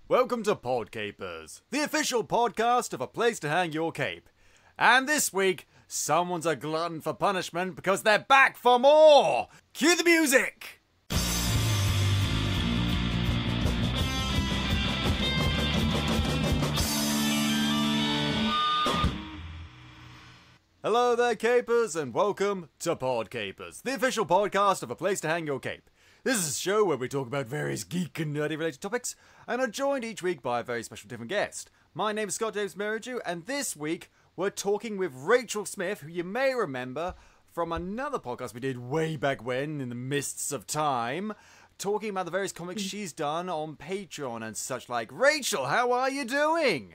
Welcome to PodCapers, the official podcast of a place to hang your cape. And this week, someone's a glutton for punishment because they're back for more! Cue the music! Hello there, capers, and welcome to PodCapers, the official podcast of a place to hang your cape. This is a show where we talk about various geek and nerdy related topics, and are joined each week by a very special different guest. My name is Scott James Merridew, and this week we're talking with Rachael Smith, who you may remember from another podcast we did way back when, in the mists of time, talking about the various comics she's done on Patreon and such like. Rachael, how are you doing?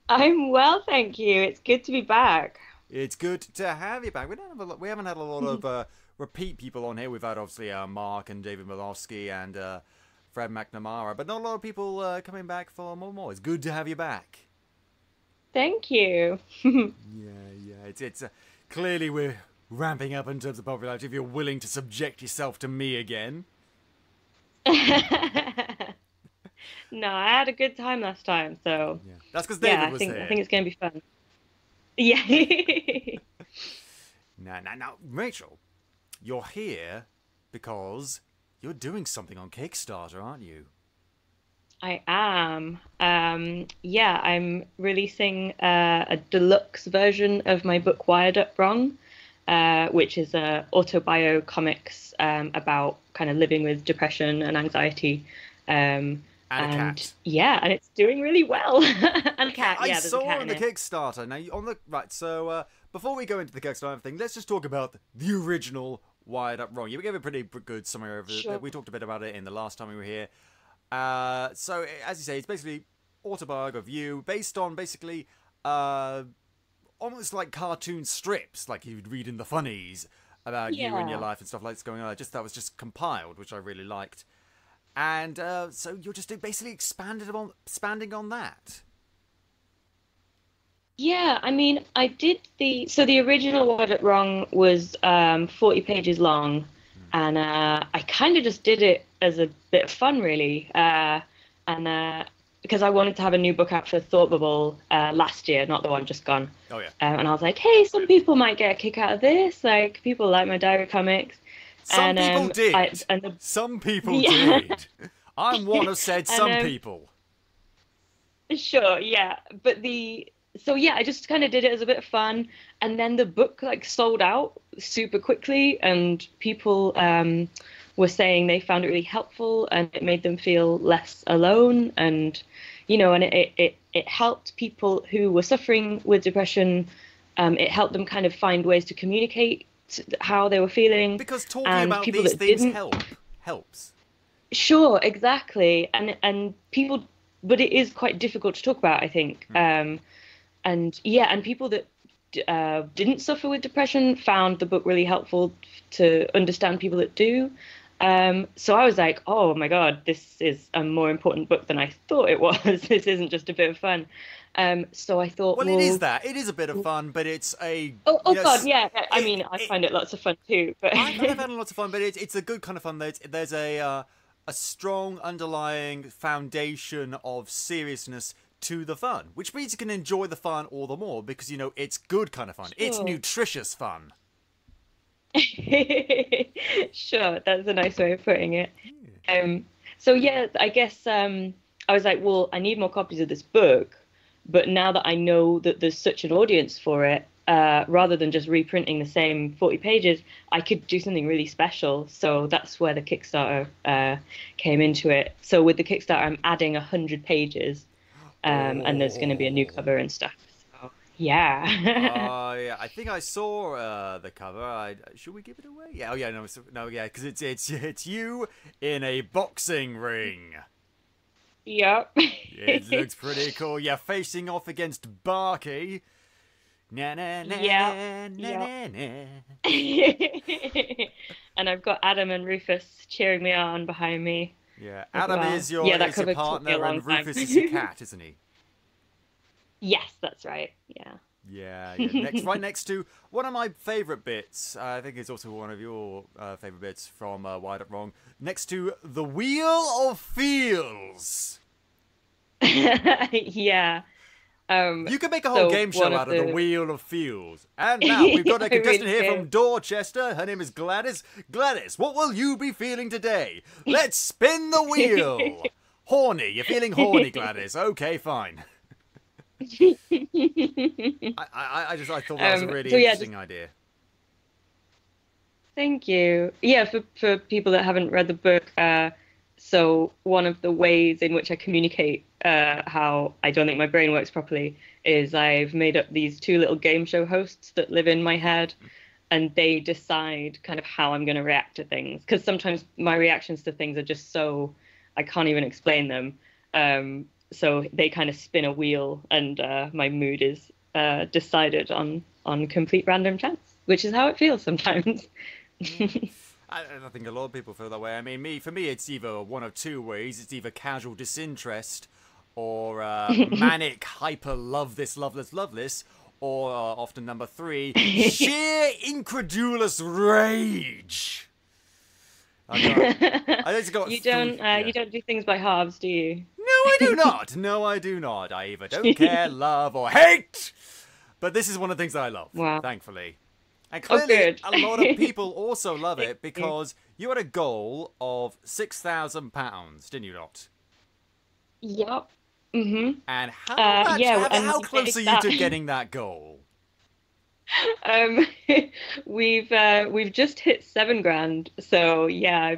I'm well, thank you. It's good to be back. It's good to have you back. We haven't had a lot of repeat people on here. We've had obviously Mark and David Milowski and Fred McNamara, but not a lot of people coming back for more. It's good to have you back. Thank you. Yeah. It's clearly we're ramping up in terms of popularity. If you're willing to subject yourself to me again. No, I had a good time last time, so yeah. That's because David was here. I think it's going to be fun. Yeah. Now, Rachael, you're here because you're doing something on Kickstarter, aren't you? I am. I'm releasing a deluxe version of my book Wired Up Wrong, which is a autobio comics about kind of living with depression and anxiety. And a cat. Yeah, and it's doing really well. And a cat. I yeah, there's saw a cat on the Kickstarter. Now, so before we go into the Kickstarter thing, let's just talk about the original Wired Up Wrong. You gave a pretty good summary of it. Sure. We talked a bit about it in the last time we were here. So, as you say, it's basically autobiography of you, based on basically almost like cartoon strips, like you'd read in the funnies about you and your life and stuff like that's going on. That was just compiled, which I really liked. And so you're just basically expanding on that. Yeah, I mean, I did the original Wired Up Wrong was 40 pages long, and I kind of just did it as a bit of fun, really, and because I wanted to have a new book out for Thought Bubble last year, not the one just gone. Oh yeah. And I was like, hey, some people might get a kick out of this, like people like my diary comics. Some people did. Some people did. I'm one of said some people. Sure, yeah. But I just kind of did it as a bit of fun. And then the book sold out super quickly, and people were saying they found it really helpful and it made them feel less alone. And, and it helped people who were suffering with depression. It helped them kind of find ways to communicate how they were feeling, because talking about these things helps. Sure, exactly, and people, but it is quite difficult to talk about, I think. And people that didn't suffer with depression found the book really helpful to understand people that do. So I was like, oh my god, this is a more important book than I thought it was. This isn't just a bit of fun. So I thought, well, it is that. It is a bit of fun, but it's a... God, yeah. I mean, I find it lots of fun too. But I've had lots of fun, but it's a good kind of fun. There's a strong underlying foundation of seriousness to the fun, which means you can enjoy the fun all the more because, it's good kind of fun. Sure. It's nutritious fun. Sure, that's a nice way of putting it. Yeah. I guess I was like, well, I need more copies of this book. But now that I know that there's such an audience for it, rather than just reprinting the same 40 pages, I could do something really special. So that's where the Kickstarter came into it. So with the Kickstarter, I'm adding 100 pages, and there's going to be a new cover and stuff. So, yeah. Yeah. I think I saw the cover. Should we give it away? Yeah. Oh, yeah. No. Yeah. Because it's you in a boxing ring. Yep. It looks pretty cool. You're facing off against Barky. Na na na na na na. And I've got Adam and Rufus cheering me on behind me. Yeah, Adam is your partner and Rufus is your cat, isn't he? Yes, that's right. Yeah. Yeah. Right next to one of my favourite bits. I think it's also one of your favourite bits from Wired Up Wrong. Next to the Wheel of Feels. Yeah. You can make a whole So game show one of out of the the Wheel of Feels. And now we've got a I contestant really here do. from Dorchester. Her name is Gladys. Gladys, what will you be feeling today? Let's spin the wheel. Horny. You're feeling horny, Gladys. Okay, fine. I thought that was a really So yeah, just interesting idea. thank you. Yeah, for people that haven't read the book, so one of the ways in which I communicate how I don't think my brain works properly is I've made up these two little game show hosts that live in my head, and they decide kind of how I'm going to react to things. Because sometimes my reactions to things are just so I can't even explain them. So they kind of spin a wheel, and my mood is decided on complete random chance, which is how it feels sometimes. I think a lot of people feel that way. I mean, for me, it's either one of two ways. It's either casual disinterest or manic, hyper, love this, or often number three, sheer incredulous rage. I just got You don't you don't do things by halves, do you? No, I do not. No, I do not. I either don't care, love, or hate. But this is one of the things that I love, Wow. thankfully. And Oh, clearly, good. a lot of people also love it Thank you. because you had a goal of £6,000, didn't you not? Yep. Mhm. And how Yeah, and how we close are did you to that. getting that goal? Um, we've just hit 7 grand, so yeah,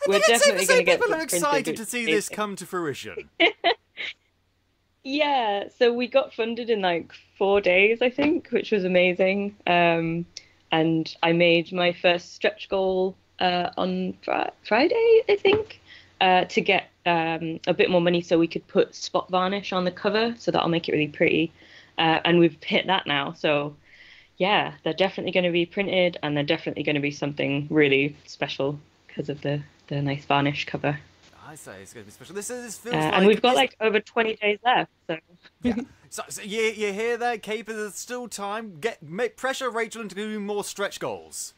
we're It's safe to definitely say going to get people are this excited printed. to see this come to fruition. Yeah, so we got funded in like 4 days, I think, which was amazing. And I made my first stretch goal on Friday, I think, to get a bit more money so we could put spot varnish on the cover, so that'll make it really pretty. And we've hit that now, so yeah, they're definitely going to be printed, and they're definitely going to be something really special because of the nice varnish cover. I say it's going to be special. This feels And we've got like over 20 days left, so. yeah. So you hear that, Capers? There's still time. Pressure Rachel into doing more stretch goals.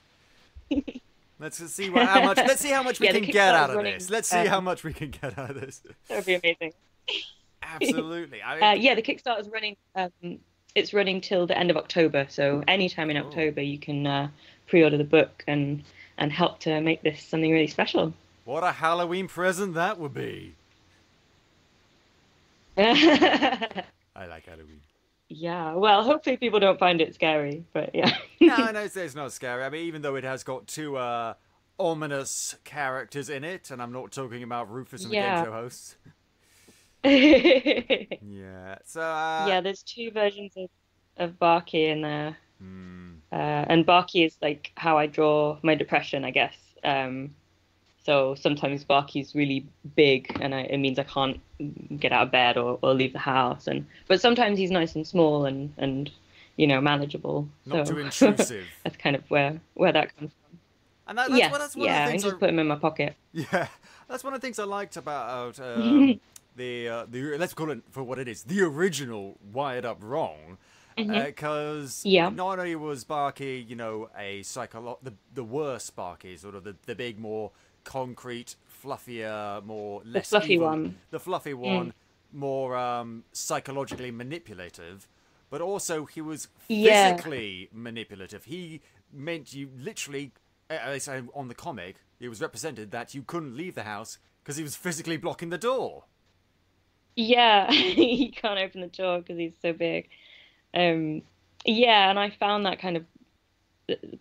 Let's see how much. Let's see how much we Yeah, the can get out Kickstarter's of running, this. Let's see how much we can get out of this. That would be amazing. Absolutely. I mean, Yeah, the Kickstarter's running. It's running till the end of October, so anytime in October you can pre-order the book and help to make this something really special. what a Halloween present that would be. Yeah, I like Halloween. well, hopefully people don't find it scary, but yeah. No, it's not scary. I mean, even though it has got two ominous characters in it, and I'm not talking about Rufus and the game Yeah. show hosts. Yeah, Yeah. So. there's two versions of Barky in there. Hmm. And Barky is like how I draw my depression, I guess. So sometimes Barky's really big, and it means I can't get out of bed or leave the house. But sometimes he's nice and small and manageable. Not So too intrusive. that's kind of where that comes from. And that's Yeah, one of the I can things just put him in my pocket. Yeah, that's one of the things I liked about the let's call it for what it is, the original Wired Up Wrong, because Yeah. not only was Barky, a the worst Barky, sort of the big, more concrete, fluffier, less fluffy evil, one. the fluffy one, more psychologically manipulative, but also he was Yeah. physically manipulative. He meant you literally. They say on the comic, it was represented that you couldn't leave the house because he was physically blocking the door. Yeah, he can't open the door because he's so big. Yeah, and I found that kind of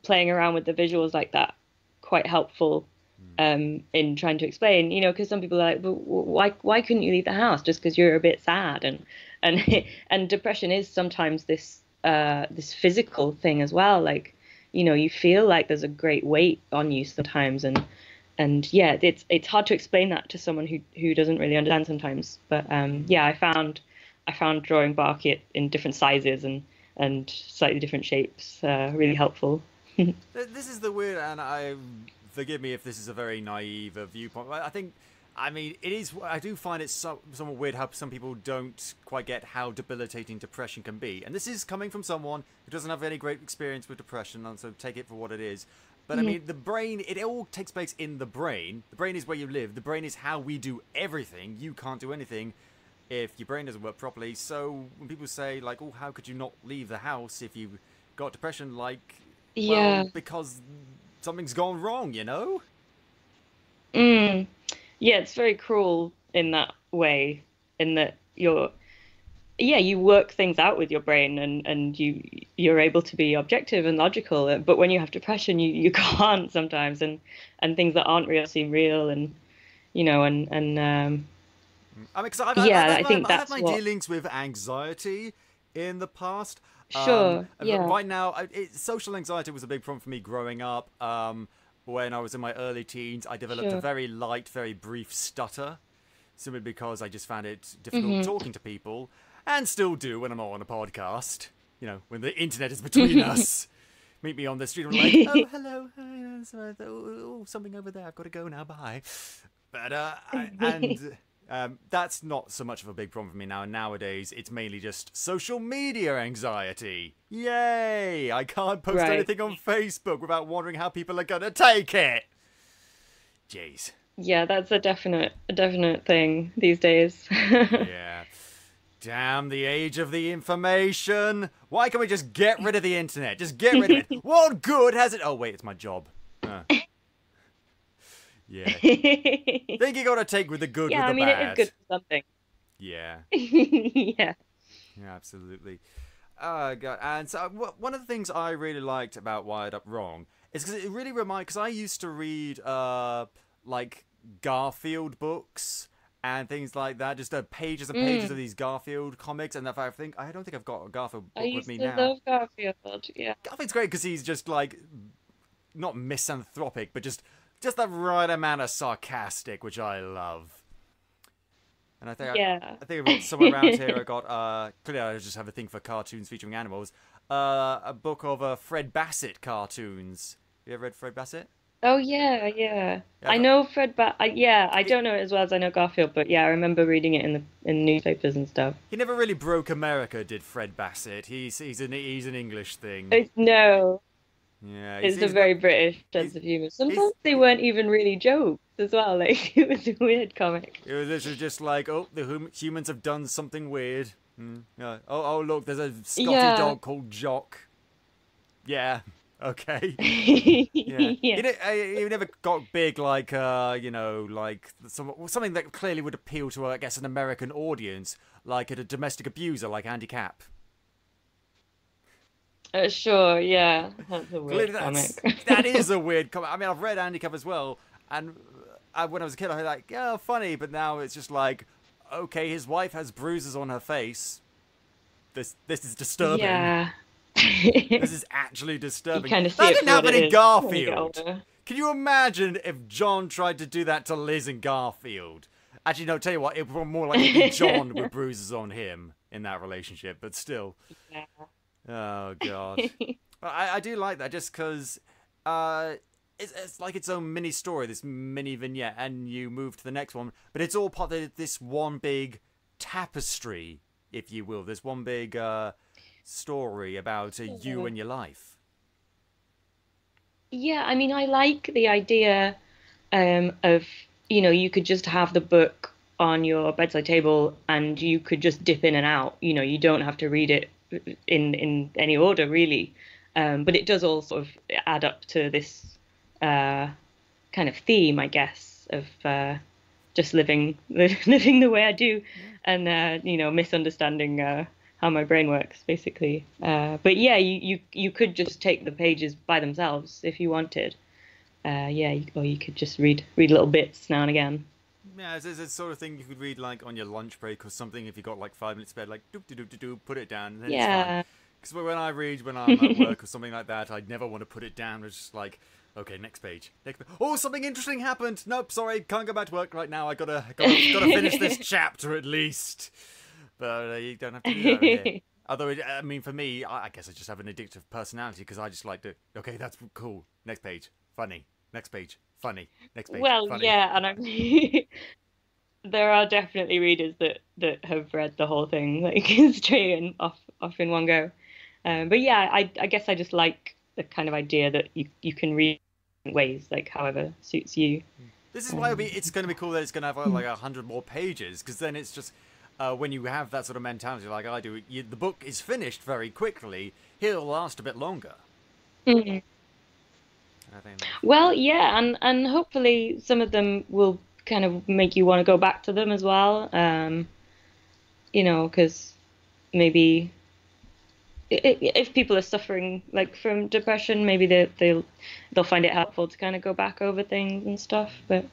playing around with the visuals like that quite helpful in trying to explain, because some people are like, well, why couldn't you leave the house just because you're a bit sad? And and depression is sometimes this physical thing as well. Like, you feel like there's a great weight on you sometimes, and yeah, it's hard to explain that to someone who doesn't really understand sometimes. But yeah, I found drawing Barky in different sizes and slightly different shapes really helpful. This is the weird, and forgive me if this is a very naive viewpoint. I mean, it is. I do find it somewhat weird how some people don't quite get how debilitating depression can be. And this is coming from someone who doesn't have any great experience with depression, and so take it for what it is. But I mean, the brain, it all takes place in the brain. The brain is where you live. The brain is how we do everything. You can't do anything. if your brain doesn't work properly. So when people say like, "Oh, how could you not leave the house if you got depression?" Like, Yeah. well, because something's gone wrong, you know? Mm. Yeah, it's very cruel in that way, in that you work things out with your brain and you're able to be objective and logical, but when you have depression, you can't sometimes, and things that aren't real seem real, and I mean, because I've, I've, yeah, I've, I had my, think I've had that's my what. dealings with anxiety in the past. Sure, But yeah, right now, social anxiety was a big problem for me growing up. When I was in my early teens, I developed a sure. very light, very brief stutter, simply because I just found it difficult Hmm. talking to people, and still do when I'm on a podcast. You know, when the internet is between us. Meet me on the street and I'm like, oh, hello, hi, oh, something over there, I've got to go now, bye. But, that's not so much of a big problem for me now. Nowadays, it's mainly just social media anxiety. Yay! I can't post Right. anything on Facebook without wondering how people are going to take it. Jeez. Yeah, that's a definite thing these days. Yeah. Damn the age of the information. Why can't we just get rid of the internet? Just get rid of it. What good has it? Oh, wait, it's my job. Yeah. Think you gotta take with the good Yeah, with I the mean, it is bad. good for something. Yeah. Yeah. Yeah, absolutely. God. And so one of the things I really liked about Wired Up Wrong is because it really because I used to read like Garfield books and things like that, just pages and pages of these Garfield comics, and I don't think I've got a Garfield I book with used me to now. love Garfield. Yeah. Garfield's great because he's just like not misanthropic, but just the right amount of sarcastic, which I love. And Yeah. I think I've got somewhere around here. I got clearly I just have a thing for cartoons featuring animals. A book of Fred Bassett cartoons. You ever read Fred Bassett? Oh yeah, yeah. Yeah, I know yeah, I don't know it as well as I know Garfield, but yeah, I remember reading it in newspapers and stuff. he never really broke America, did Fred Bassett? He's an English thing. No, Yeah, it's a he's got very British he's sense of humor. he's Sometimes they weren't even really jokes as well. Like it was a weird comic. it was literally just like, oh, the humans have done something weird. Yeah. Oh, look, there's a Scotty Yeah. dog called Jock. Yeah. Okay. Yeah. Yeah. He never got big like, like something that clearly would appeal to, I guess, an American audience, like a domestic abuser like Andy Capp. Sure, yeah. That's a Clearly, weird comic. that is a weird comic. I mean, I've read Andy Capp as well, and when I was a kid, I was like, yeah, funny, but now it's just like, okay, his wife has bruises on her face. This is disturbing. Yeah. This is actually You disturbing. kind of see That it didn't for what happen it in is when you get Garfield. older. Can you imagine if John tried to do that to Liz in Garfield? Actually, no, tell you what, it would more likely be John with bruises on him in that relationship, but still. Yeah. Oh, God. I do like that just because it's like its own mini story, this mini vignette, and you move to the next one, but it's all part of this one big tapestry, if you will. This one big story about you and your life. Yeah, I mean, I like the idea of, you could just have the book on your bedside table and you could just dip in and out. You don't have to read it in any order, really. But it does all sort of add up to this kind of theme, I guess, of just living the way I do, and misunderstanding how my brain works, basically. But yeah, you could just take the pages by themselves if you wanted. Or you could just read little bits now and again. Yeah, it's the sort of thing you could read like on your lunch break or something if you got like 5 minutes spare, like doop doop doop doop, put it down, and then it's fine. Yeah. Because when I read when I'm at work or something like that, I'd never want to put it down. It's just like, okay, next page. Oh, something interesting happened. Nope, sorry, can't go back to work right now. Gotta finish this chapter at least. But you don't have to do that here. Although, I mean, for me, I guess I just have an addictive personality because I just like to. Okay, that's cool. Next page, funny. Next page, funny. Next page, Well, funny. yeah, and there are definitely readers that have read the whole thing like straight and off in one go. But yeah, I guess I just like the kind of idea that you can read in ways, like however suits you. This is why it's going to be cool that it's going to have like 100 more pages, because then it's just, when you have that sort of mentality like I do, the book is finished very quickly. It'll last a bit longer. Mhm. I think. Well, yeah, and hopefully some of them will kind of make you want to go back to them as well. Because maybe if people are suffering like from depression, maybe they'll find it helpful to kind of go back over things and stuff. But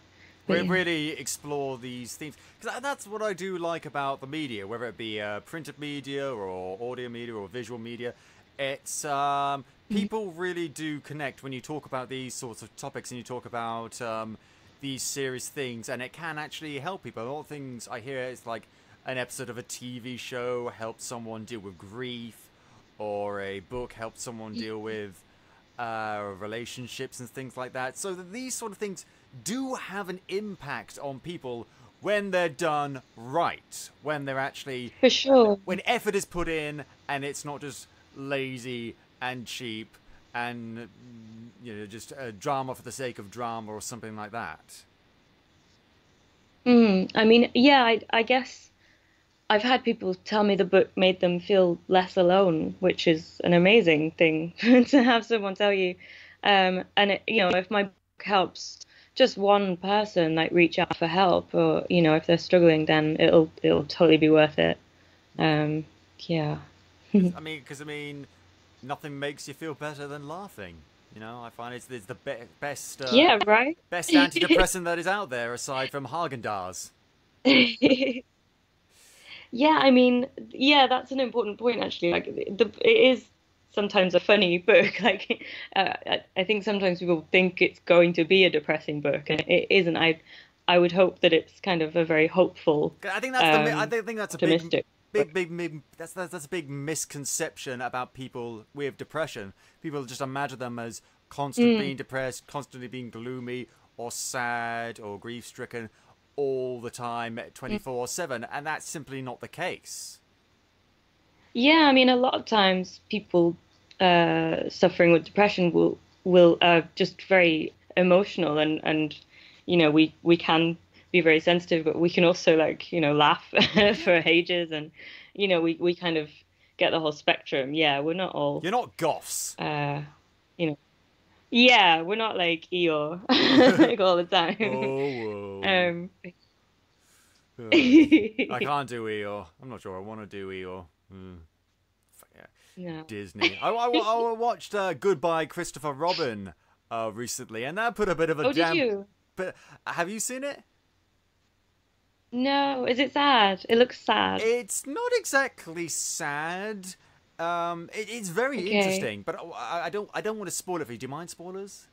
We yeah. really explore these themes because that's what I do like about the media, whether it be printed media or audio media or visual media. It's people really do connect when you talk about these sorts of topics and you talk about these serious things, and it can actually help people. A lot of things I hear is like an episode of a TV show helps someone deal with grief, or a book helps someone deal with relationships and things like that. So that these sort of things do have an impact on people when they're done right, when they're actually, For sure. when effort is put in and it's not just lazy and cheap and just a drama for the sake of drama or something like that. I mean, yeah, I guess I've had people tell me the book made them feel less alone, which is an amazing thing to have someone tell you. And if my book helps just one person like reach out for help, or if they're struggling, then it'll totally be worth it. Yeah. Because nothing makes you feel better than laughing. I find it's the best Yeah, right? best antidepressant that is out there aside from Haagen-Dazs. Yeah, I mean, yeah, that's an important point actually. Like it is sometimes a funny book. Like I think sometimes people think it's going to be a depressing book, and it isn't. I would hope that it's kind of a very hopeful, I think that's a optimistic book. big that's a big misconception about people with depression. People just imagine them as constantly being depressed, constantly being gloomy or sad or grief-stricken all the time, 24/7, and that's simply not the case. Yeah, I mean, a lot of times people suffering with depression will just very emotional, and we can be very sensitive, but we can also laugh for ages, and we kind of get the whole spectrum. Yeah, we're not all You're not goths. you know yeah, we're not like Eeyore like all the time. Oh, Um, I can't do Eeyore. I'm not sure I want to do Eeyore. Yeah. no. Disney. I watched Goodbye Christopher Robin recently, and that put a bit of a Oh, did damp. you? But have you seen it? No, is it sad? It looks sad. It's not exactly sad. It's very Okay. interesting, but I don't want to spoil it for you. Do you mind spoilers?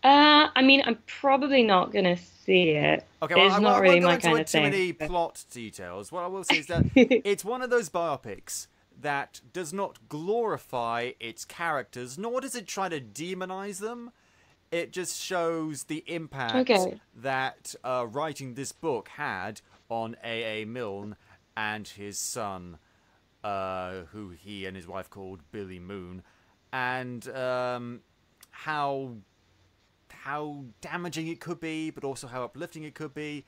I mean, I'm probably not gonna see it. Okay, well, It's I not won't really go my into kind it of too many thing. plot details. What I will say is that it's one of those biopics that does not glorify its characters, nor does it try to demonize them. It just shows the impact Okay. that writing this book had on A.A. Milne and his son, who he and his wife called Billy Moon, and how damaging it could be, but also how uplifting it could be.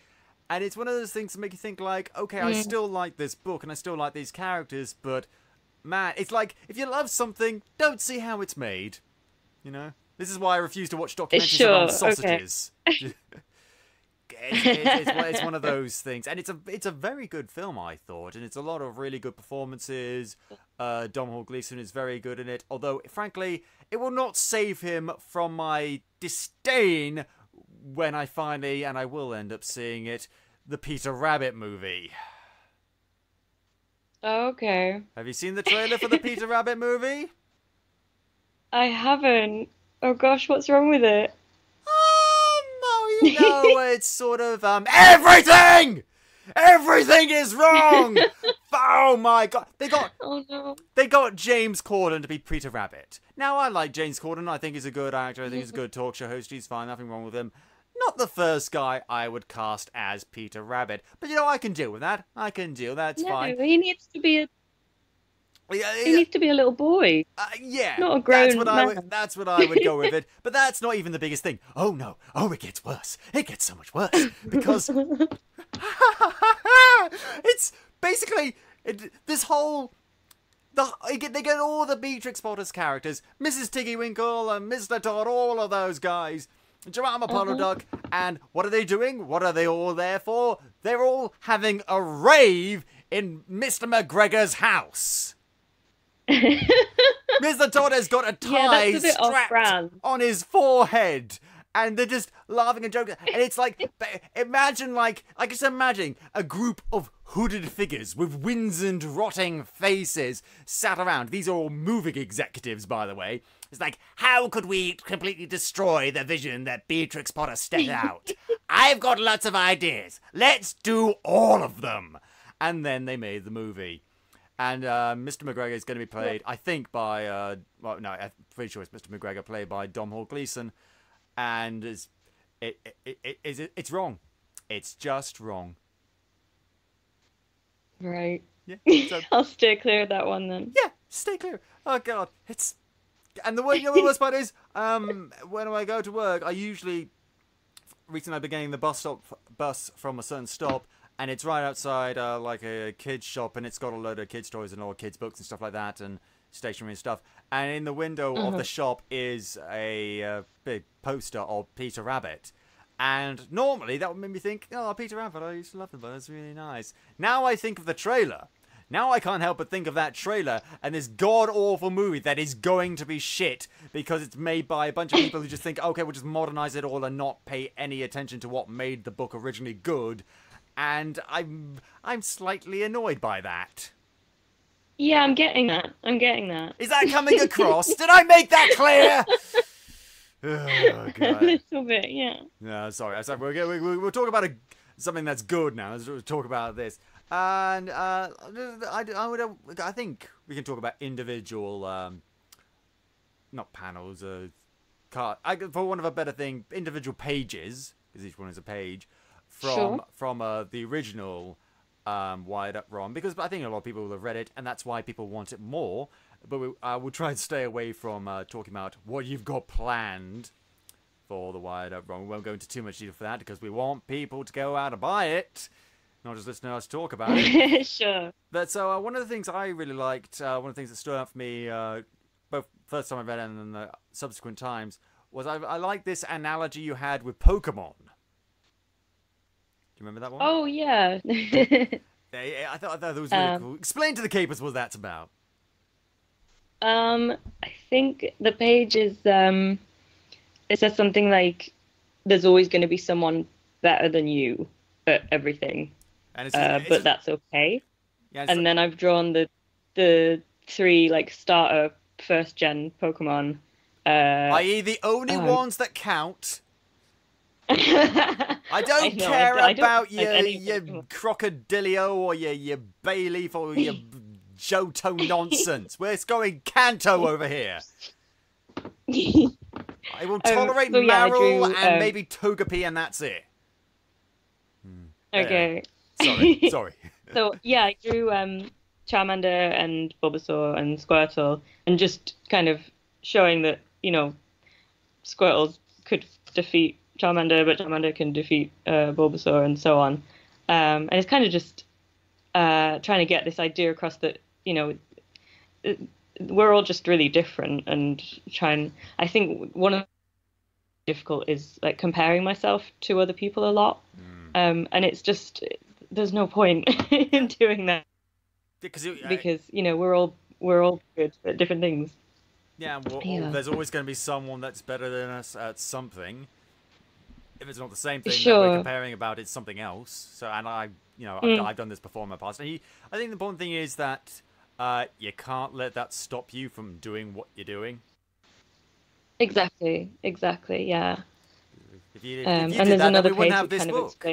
And it's one of those things to make you think like, okay, I still like this book and I still like these characters, but man, it's like, if you love something, don't see how it's made. This is why I refuse to watch documentaries Sure, around okay. sausages. It's one of those things, and it's a very good film, I thought, and it's a lot of really good performances. Domhnall Gleeson is very good in it, although frankly it will not save him from my disdain when I finally, and I will end up seeing it, the Peter Rabbit movie. Okay. Have you seen the trailer for the Peter Rabbit movie? I haven't. Oh gosh, what's wrong with it? It's sort of everything. Everything is wrong. Oh my god, Oh no. they got James Corden to be Peter Rabbit. Now I like James Corden. I think he's a good actor. I think he's a good talk show host. He's fine. Nothing wrong with him. Not the first guy I would cast as Peter Rabbit, but I can deal with that. I can deal. That's No, fine. he needs to be a Yeah, he needs to be a little boy. yeah, Not a grown man. That's what I would go with it. But that's not even the biggest thing. Oh no! Oh, it gets worse. It gets so much worse because It's basically this whole. They get all the Beatrix Potter's characters, Mrs. Tiggywinkle and Mr. Todd, all of those guys, Jemima Puddle Duck, and what are they doing? What are they all there for? They're all having a rave in Mr. McGregor's house. Mr. Todd has got a tie strapped on his forehead. And they're just laughing and joking. And it's like, imagine I just imagine a group of hooded figures with wizened, rotting faces sat around. These are all moving executives, by the way. It's like, how could we completely destroy the vision that Beatrix Potter set out? I've got lots of ideas. Let's do all of them. And then they made the movie. And Mr. McGregor is going to be played, I think, by... well, no, I'm pretty sure it's Mr. McGregor, played by Domhnall Gleeson. And it's wrong. It's just wrong. Right. Yeah. So, I'll stay clear of that one then. Yeah, stay clear. Oh God, it's. And the worst part is, when I go to work, I usually. Recently, I've been getting the bus from a certain stop, and it's right outside like a kids shop, and it's got a load of kids toys and all kids books and stuff like that, and stationery and stuff. And in the window of the shop is a big poster of Peter Rabbit. And normally that would make me think, oh, Peter Rabbit, I used to love them, but that's really nice. Now I think of the trailer. Now I can't help but think of that trailer and this god-awful movie that is going to be shit because it's made by a bunch of people who just think, okay, we'll just modernize it all and not pay any attention to what made the book originally good. And I'm slightly annoyed by that. Yeah, I'm getting that. Is that coming across? Did I make that clear? Oh, God. A little bit, yeah. No, sorry. We'll talk about something that's good now. Let's talk about this. And I think we can talk about individual, not panels, for want of a better thing, individual pages, because each one is a page, from the original Wired Up Wrong, because I think a lot of people will have read it, and that's why people want it more. But we'll try and stay away from talking about what you've got planned for the Wired Up Wrong. We won't go into too much detail for that, because we want people to go out and buy it, not just listen to us talk about it. Sure. But so one of the things I really liked, one of the things that stood out for me, both first time I read it and then the subsequent times, was I liked this analogy you had with Pokemon. Do you remember that one? Oh, yeah. I thought that was really cool. Explain to the capers what that's about. I think the page is, it says something like, there's always going to be someone better than you at everything, but that's okay. Yeah, and then I've drawn the three, like, starter first-gen Pokemon. I.e. the only ones that count. I don't care about your Crocodilio or your Bayleaf or your Johto nonsense. We're going Kanto over here. I will tolerate Marill and maybe Togepi, and that's it. Okay. Sorry. So, yeah, I drew Charmander and Bulbasaur and Squirtle, and just kind of showing that, you know, Squirtle could defeat Charmander, but Charmander can defeat Bulbasaur, and so on. And it's kind of just trying to get this idea across that, you know, we're all just really different, and I think one of the difficult is, like, comparing myself to other people a lot. And it's just, there's no point in doing that. Because, you know, we're all good at different things. Yeah, there's always going to be someone that's better than us at something. If it's not the same thing that we're comparing about, it's something else. So, and I've done this before in my past. And I think the important thing is that you can't let that stop you from doing what you're doing. Exactly, yeah. If you did that, then we wouldn't have this book.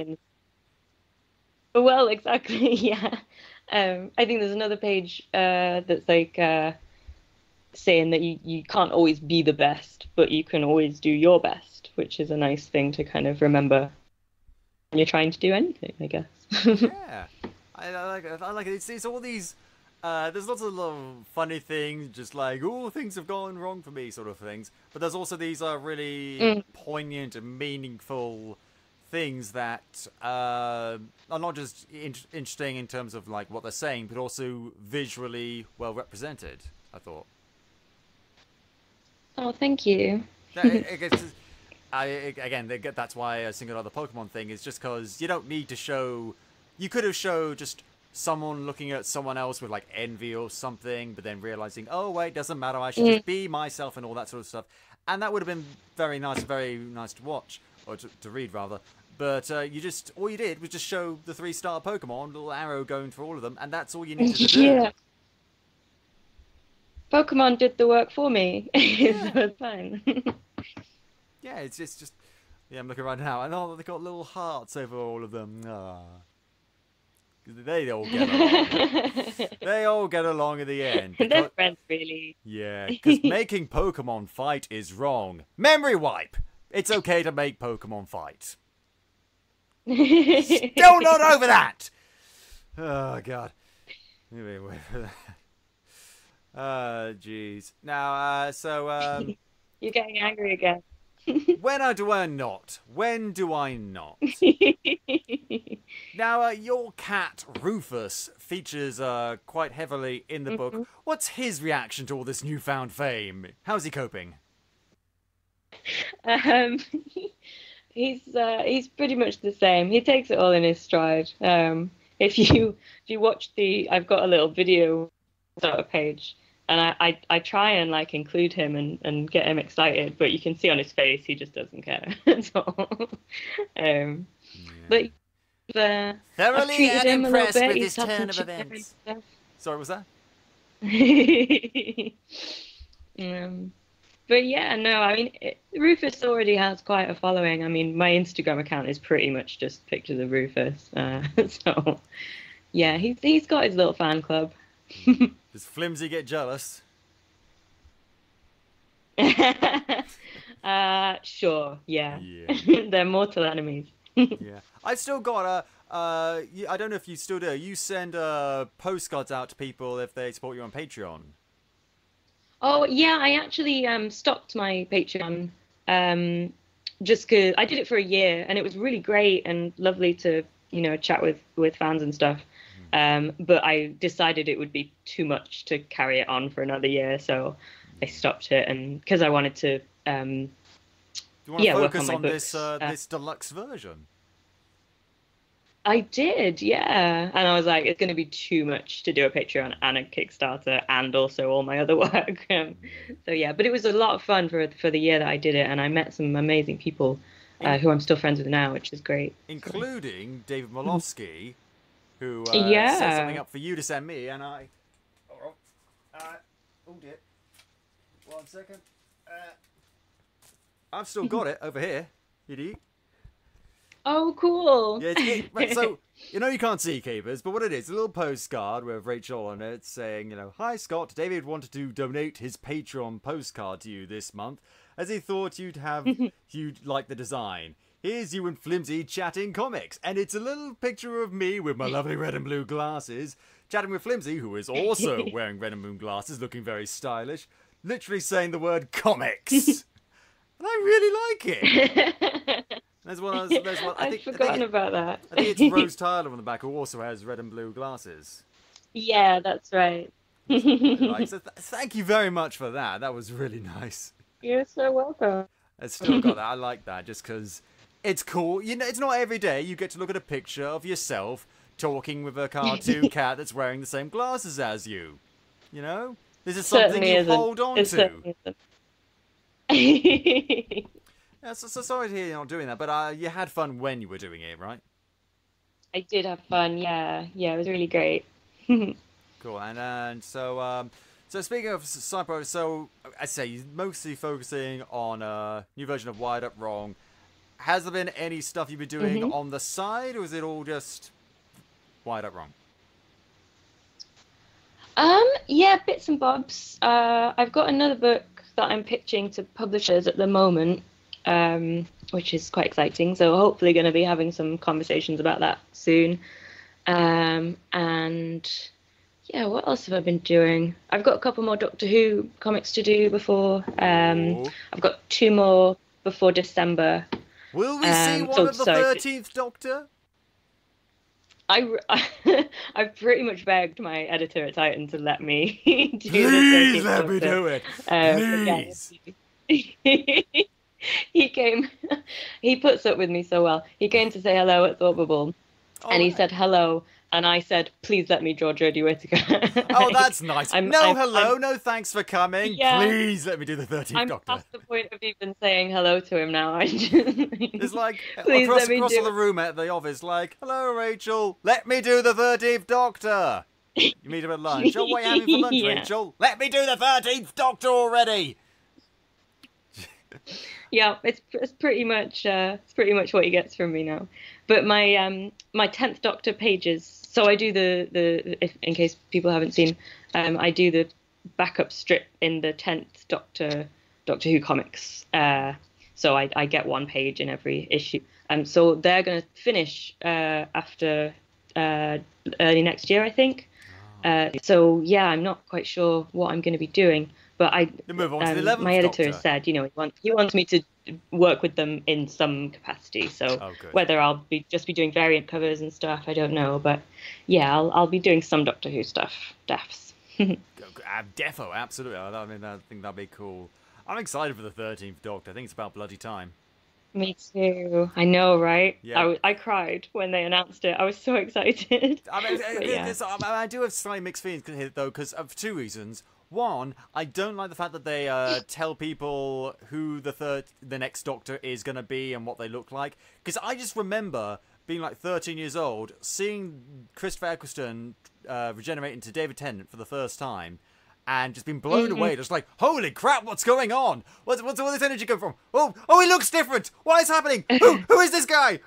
Well, exactly, yeah. I think there's another page that's like saying that you can't always be the best, but you can always do your best, which is a nice thing to kind of remember when you're trying to do anything, I guess. Yeah, I like it. I like it. It's all these. There's lots of little funny things, just like, oh, things have gone wrong for me, sort of things. But there's also these really poignant and meaningful things that, not are not just interesting in terms of like what they're saying, but also visually well represented, I thought. Oh, thank you. Again, that's why I singled out the Pokemon thing, is just because you don't need to show... You could have showed just someone looking at someone else with like envy or something, but then realizing, oh wait, doesn't matter, I should just be myself and all that sort of stuff. And that would have been very nice to watch, or to read rather. But all you did was just show the 3-star Pokemon, little arrow going through all of them, and that's all you needed to do. Yeah. Pokemon did the work for me. So it's fine. Yeah, it's just... Yeah, I'm looking right now, and they've got little hearts over all of them. Ah. They all get along. They all get along in the end. They're friends, really. Yeah, because making Pokemon fight is wrong. Memory wipe! It's okay to make Pokemon fight. Still not over that! Oh, God. Anyway, wait for that. Jeez. Now, You're getting angry again. When do I not? When do I not? Now, your cat, Rufus, features quite heavily in the book. What's his reaction to all this newfound fame? How's he coping? He's pretty much the same. He takes it all in his stride. If you watch I've got a little video starter page, and I try and like include him and get him excited, but you can see on his face he just doesn't care at all. But thoroughly unimpressed with his turn of events. Sorry, was that? But yeah, no, I mean, Rufus already has quite a following. I mean, my Instagram account is pretty much just pictures of Rufus. So, yeah, he's got his little fan club. Does Flimsy get jealous? Sure, yeah. They're mortal enemies. Yeah, I've still got I don't know if you still do. You send postcards out to people if they support you on Patreon. Oh yeah, I actually stopped my Patreon just because I did it for a year and it was really great and lovely to chat with fans and stuff. But I decided it would be too much to carry it on for another year, so I stopped it, and because I wanted to do you want to focus on books. this deluxe version? I did, yeah. And I was like, it's going to be too much to do a Patreon and a Kickstarter and also all my other work. So yeah, but it was a lot of fun for the year that I did it, and I met some amazing people who I'm still friends with now, which is great. Including David Malofsky, who yeah. set something up for you to send me, and I... oh dear. 1 second. I've still got it over here. Oh, cool. Yeah, right, so, you can't see Capers, but what it is, a little postcard with Rachel on it saying, hi Scott, David wanted to donate his Patreon postcard to you this month, as he thought you'd like the design. Here's you and Flimsy chatting comics, and it's a little picture of me with my lovely red and blue glasses, chatting with Flimsy, who is also wearing red and blue glasses, looking very stylish, literally saying the word comics. And I really like it. There's one. I'd forgotten about that. I think it's Rose Tyler on the back, who also has red and blue glasses. Yeah, that's right. So thank you very much for that. That was really nice. You're so welcome. I still got that. I like that just because it's cool. It's not every day you get to look at a picture of yourself talking with a cartoon cat that's wearing the same glasses as you. This is something you hold on to. Yeah, so sorry to hear you're not doing that, but you had fun when you were doing it, right? I did have fun, yeah. Yeah, it was really great. Cool, and so speaking of side projects, so I'd say you're mostly focusing on a new version of Wired Up Wrong. Has there been any stuff you've been doing on the side, or is it all just Wired Up Wrong? Yeah, bits and bobs. I've got another book that I'm pitching to publishers at the moment, which is quite exciting. So hopefully going to be having some conversations about that soon. And yeah, what else have I been doing? I've got a couple more Doctor Who comics to do before. I've got 2 more before December. Will we see one of the 13th Doctor? I've pretty much begged my editor at Titan to let me do the Please 13th let me Doctor. do it. But Please. yeah, he came, he puts up with me so well. He came to say hello at Thought Bubble, All and he right. said hello, and I said, "Please let me draw Jodie Whittaker." Oh, Like, that's nice. No, hello, no thanks for coming. yeah, Please let me do the 13th I'm Doctor. past the point of even saying hello to him now. I just, It's like please let me across do the room at the office, like, hello, Rachel, let me do the 13th Doctor. You meet him at lunch. Oh, what are you having for lunch, Yeah. Rachel? Let me do the 13th Doctor already. Yeah, it's pretty much what he gets from me now. But my 10th Doctor pages. So I do if, in case people haven't seen, I do the backup strip in the 10th Doctor Who comics. So I get one page in every issue. So they're going to finish after early next year, I think. So yeah, I'm not quite sure what I'm going to be doing, but You move on to the 11th my editor Doctor. has said, he wants me to work with them in some capacity. So Oh, good. whether I'll just be doing variant covers and stuff, I don't know, but yeah, I'll be doing some Doctor Who stuff. Defs. Defo, absolutely. I mean, I think that'd be cool. I'm excited for the 13th Doctor. I think it's about bloody time. Me too. I know, right? Yeah. I cried when they announced it. I was so excited. I mean, But yeah. I do have slightly mixed feelings here, though, because of two reasons. One, I don't like the fact that they tell people who the next Doctor is going to be and what they look like. Because I just remember being like 13 years old, seeing Christopher Eccleston regenerate into David Tennant for the first time, and just being blown away. Just like, holy crap, what's going on? What's all this energy come from? Oh, he looks different. What is happening? Who is this guy?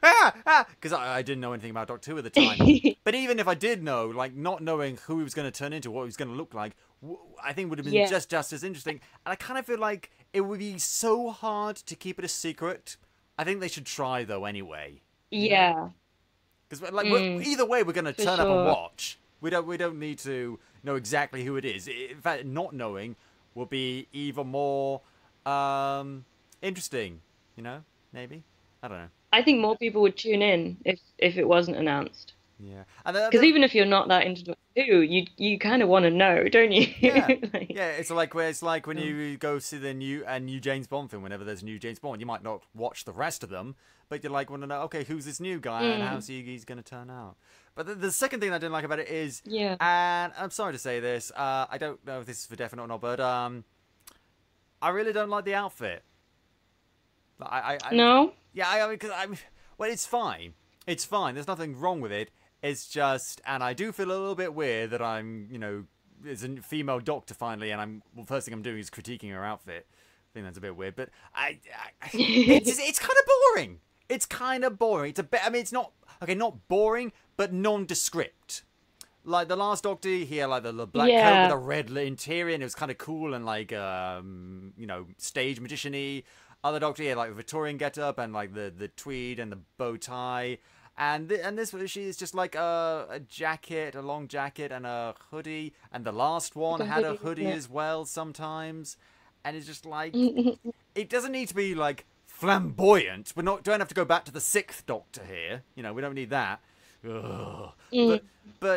Because I didn't know anything about Doctor Who at the time. But even if I did know, like, not knowing who he was going to turn into, what he was going to look like, I think would have been just as interesting. And I kind of feel like it would be so hard to keep it a secret. I think they should try, though, anyway. Yeah. Because either way, we're going to turn up and sure. watch. We don't need to know exactly who it is. In fact, not knowing will be even more interesting. Maybe. I don't know. I think more people would tune in if it wasn't announced. Yeah, Because even if you're not that into Doctor Who, you kind of want to know, don't you? yeah, Like, yeah. It's like when you go see the new James Bond film. Whenever there's a new James Bond, you might not watch the rest of them, but you like want to know, okay, who's this new guy and how's he's going to turn out. But the second thing I didn't like about it is, yeah. and I'm sorry to say this, I don't know if this is for definite or not, but I really don't like the outfit. No? Yeah, because well, it's fine. It's fine. There's nothing wrong with it. It's just, and I do feel a little bit weird that I'm, there's a female doctor finally, and first thing I'm doing is critiquing her outfit. I think that's a bit weird, but it's kind of boring. It's kind of boring. It's a bit. I mean, it's not boring, but nondescript. Like the last Doctor, he had like the black coat with a red interior, and it was kind of cool and like stage magician-y. Other Doctor, he had like a Victorian get-up and like the tweed and the bow tie. And this she is just like a jacket, a long jacket, and a hoodie. And the last one had a hoodie as well sometimes. And it's just like it doesn't need to be like flamboyant. Don't have to go back to the 6th Doctor here. We don't need that. But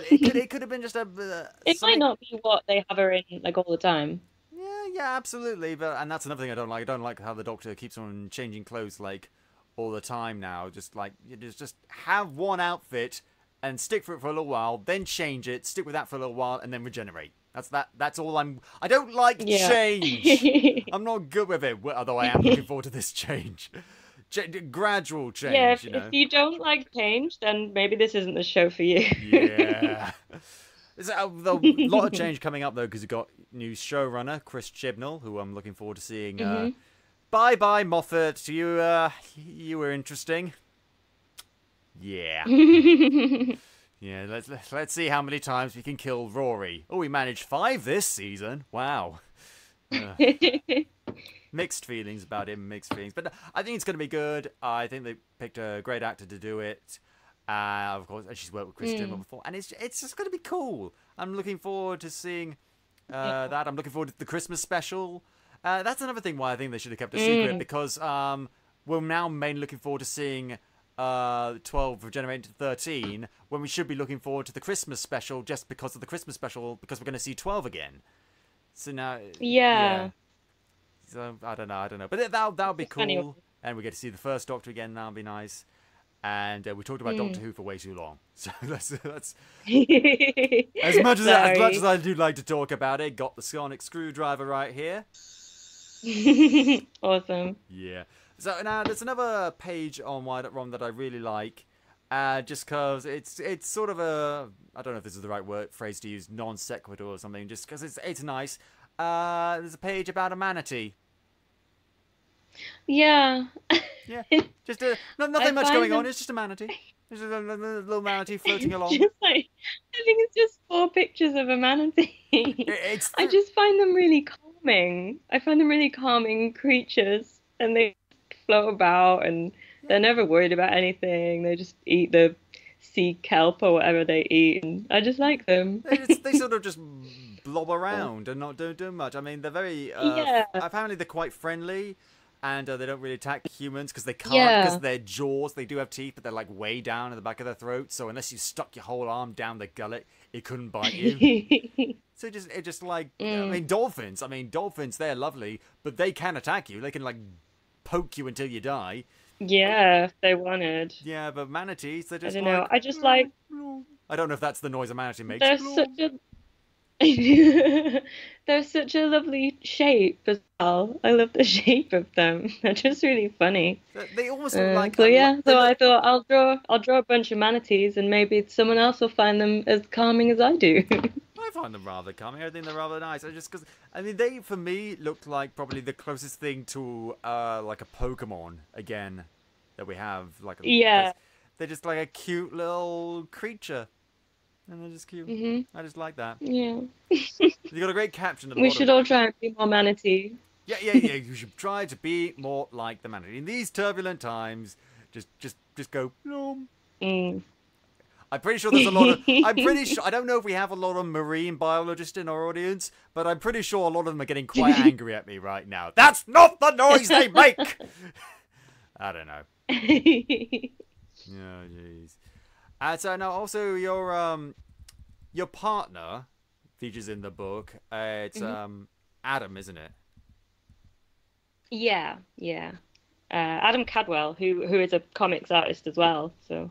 it could have been just it might not be what they have her in like all the time. Yeah, absolutely. And that's another thing I don't like. I don't like how the Doctor keeps on changing clothes like all the time now. Just like just have one outfit and stick for it for a little while, then change it, stick with that for a little while, and then regenerate. That's all I don't like change. I'm not good with it, although I am looking forward to this change. Gradual change. Yeah, if you don't like change, then maybe this isn't the show for you. Yeah. There's a lot of change coming up though, because you've got new showrunner Chris Chibnall, who I'm looking forward to seeing. Bye, Moffat. You were interesting. Yeah. Yeah. Let's see how many times we can kill Rory. Oh, we managed 5 this season. Wow. Mixed feelings about him. Mixed feelings, but I think it's going to be good. I think they picked a great actor to do it. Of course, and she's worked with Chris Chibnall before, and it's just going to be cool. I'm looking forward to seeing that. I'm looking forward to the Christmas special. That's another thing why I think they should have kept it a secret, because we're now mainly looking forward to seeing 12 regenerated to 13 when we should be looking forward to the Christmas special just because of the Christmas special because we're going to see 12 again. So now, Yeah. So I don't know, but that'll be It's funny. cool, and we get to see the first Doctor again. That'll be nice. And we talked about Doctor Who for way too long, so that's as much as I do like to talk about it. Got the sonic screwdriver right here. Awesome. Yeah. So now there's another page on Wired Up Wrong that I really like, just because it's sort of a, I don't know if this is the right phrase to use, non sequitur or something. Just because it's nice. There's a page about a manatee. Yeah. Yeah. Just nothing much going on. It's just a manatee. There's a little manatee floating along. Just like, I think it's just 4 pictures of a manatee. I just find them really calming. I find them really calming creatures, and they float about, and they're never worried about anything. They just eat the sea kelp or whatever they eat, and I just like them. They sort of just blob around and not do much. I mean, they're very. Apparently, they're quite friendly. And they don't really attack humans because they can't, because their jaws, they do have teeth, but they're like way down in the back of their throat. So unless you stuck your whole arm down the gullet, it couldn't bite you. So it just like, I mean, dolphins, they're lovely, but they can attack you. They can like poke you until you die. Yeah, if they wanted. Yeah, but manatees, they're just I don't know. I just like. I don't know if that's the noise a manatee makes. They're such a. They're such a lovely shape as well. I love the shape of them. They're just really funny. They almost look like. So yeah, so I thought I'll draw a bunch of manatees, and maybe someone else will find them as calming as I do. I find them rather calming. I think they're rather nice. I mean, they for me look like probably the closest thing to like a Pokemon again that we have. Like they're just like a cute little creature. And they're just cute. I just like that. Yeah. You got a great caption. We should all try and be more manatee. Yeah. You should try to be more like the manatee. In these turbulent times, just go. I'm pretty sure there's a lot of. I'm pretty sure. I don't know if we have a lot of marine biologists in our audience, but I'm pretty sure a lot of them are getting quite angry at me right now. That's not the noise they make. I don't know. Oh, jeez. So now also your partner features in the book. It's Adam, isn't it? Yeah. Adam Cadwell, who is a comics artist as well. So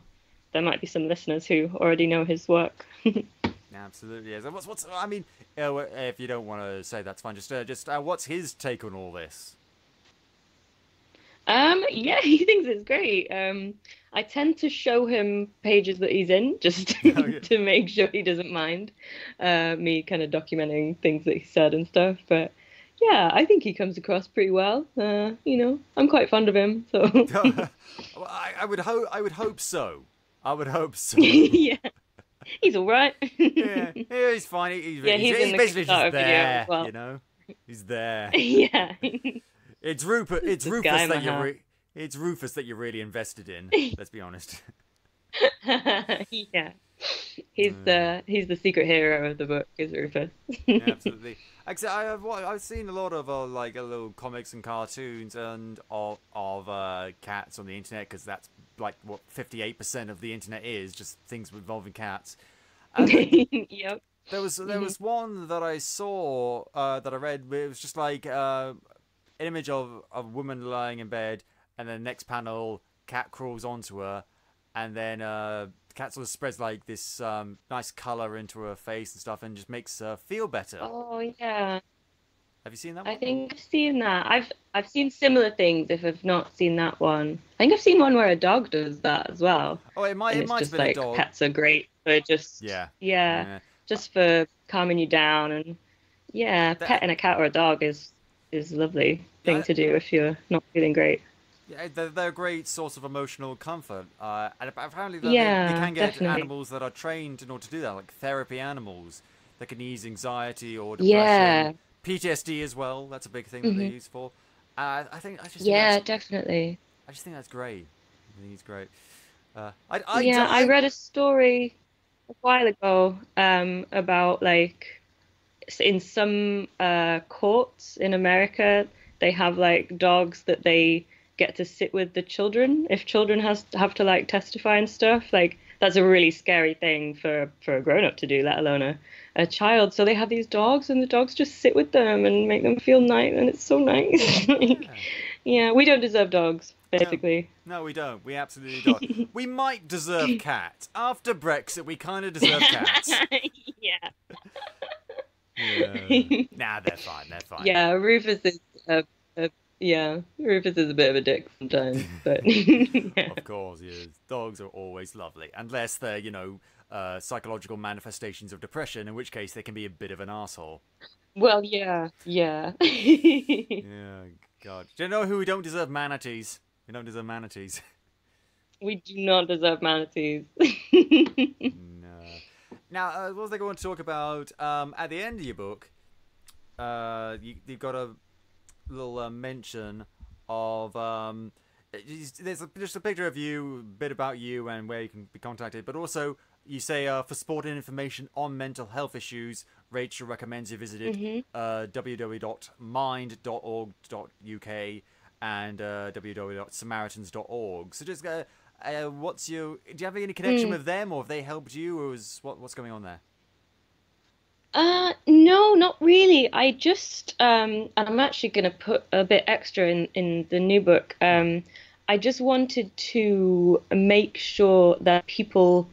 there might be some listeners who already know his work. Absolutely. Yeah. So what's I mean, if you don't want to say, that's fine. Just what's his take on all this? Yeah, he thinks it's great. I tend to show him pages that he's in just to make sure he doesn't mind me kind of documenting things that he said and stuff. But yeah, I think he comes across pretty well. I'm quite fond of him. So I would hope so. Yeah, he's all right. yeah, he's fine. He's in basically the just there. as well. You know, he's there. Yeah. It's Rufus. It's Rufus that you're. It's Rufus that you're really invested in. Let's be honest. Yeah, he's the secret hero of the book. Is Rufus? Absolutely. Actually, I've seen a lot of like little comics and cartoons and of cats on the internet, because that's like what 58% of the internet is, just things involving cats. Yep. There was one that I saw that I read. It was just like an image of a woman lying in bed, and then the next panel, cat crawls onto her, and then the cat sort of spreads like this nice color into her face and stuff, and just makes her feel better. Oh yeah. Have you seen that one? I think I've seen that. I've seen similar things. If I've not seen that one, I think I've seen one where a dog does that as well. Oh, it might have been like, a dog. Pets are great for just just for calming you down, and petting a cat or a dog is a lovely thing to do if you're not feeling great. Yeah, they're a great source of emotional comfort. And apparently they can get animals that are trained in order to do that, like therapy animals that can ease anxiety or depression. Yeah. PTSD as well. That's a big thing that they use for. Definitely. I just think that's great. I think it's great. I read a story a while ago about like in some courts in America, they have like dogs that they get to sit with the children. If children have to like testify and stuff, like that's a really scary thing for a grown-up to do, let alone a child. So they have these dogs, and the dogs just sit with them and make them feel nice, and it's so nice. Like, yeah, we don't deserve dogs, basically. No, we don't. We absolutely don't. We might deserve cats. After Brexit, we kind of deserve cats. Yeah. Yeah. Nah, they're fine. They're fine. Yeah, Rufus is Rufus is a bit of a dick sometimes, but yeah. Of course, yes. Dogs are always lovely, unless they're, psychological manifestations of depression, in which case they can be a bit of an asshole. Well, yeah. Yeah, God. Do you know who we don't deserve? Manatees. We don't deserve manatees. We do not deserve manatees. No. Now, what was I going to talk about? At the end of your book, you've got a little mention of there's just a picture of you, a bit about you and where you can be contacted, but also you say for support and information on mental health issues, Rachel recommends you visited www.mind.org.uk and www.samaritans.org. So just do you have any connection with them, or have they helped you, or what's going on there? No, not really. I just and I'm actually going to put a bit extra in the new book. I just wanted to make sure that people.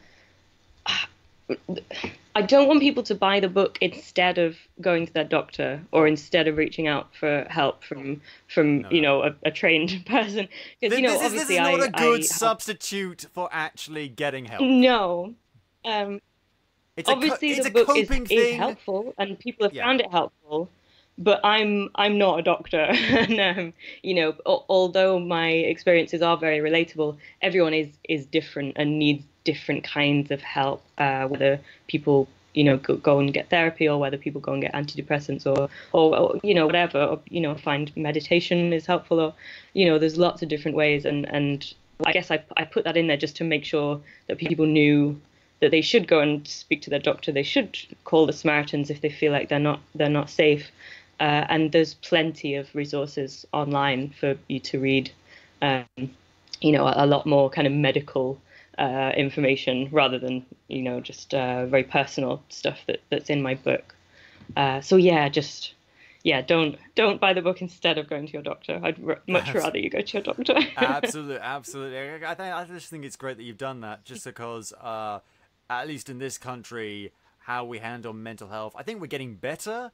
I don't want people to buy the book instead of going to their doctor, or instead of reaching out for help from a trained person. Because this is not a good substitute for actually getting help. No. Obviously, it's the a book coping is thing. helpful, and people have found it helpful. But I'm not a doctor, and although my experiences are very relatable, everyone is different and needs different kinds of help. Whether people go and get therapy, or whether people go and get antidepressants, or whatever, or find meditation is helpful, or there's lots of different ways, and I guess I put that in there just to make sure that people knew that they should go and speak to their doctor. They should call the Samaritans if they feel like they're not safe. And there's plenty of resources online for you to read. A lot more kind of medical information rather than just very personal stuff that's in my book. Don't buy the book instead of going to your doctor. I'd much rather you go to your doctor. Absolutely. I just think it's great that you've done that, just because at least in this country, how we handle mental health, I think we're getting better.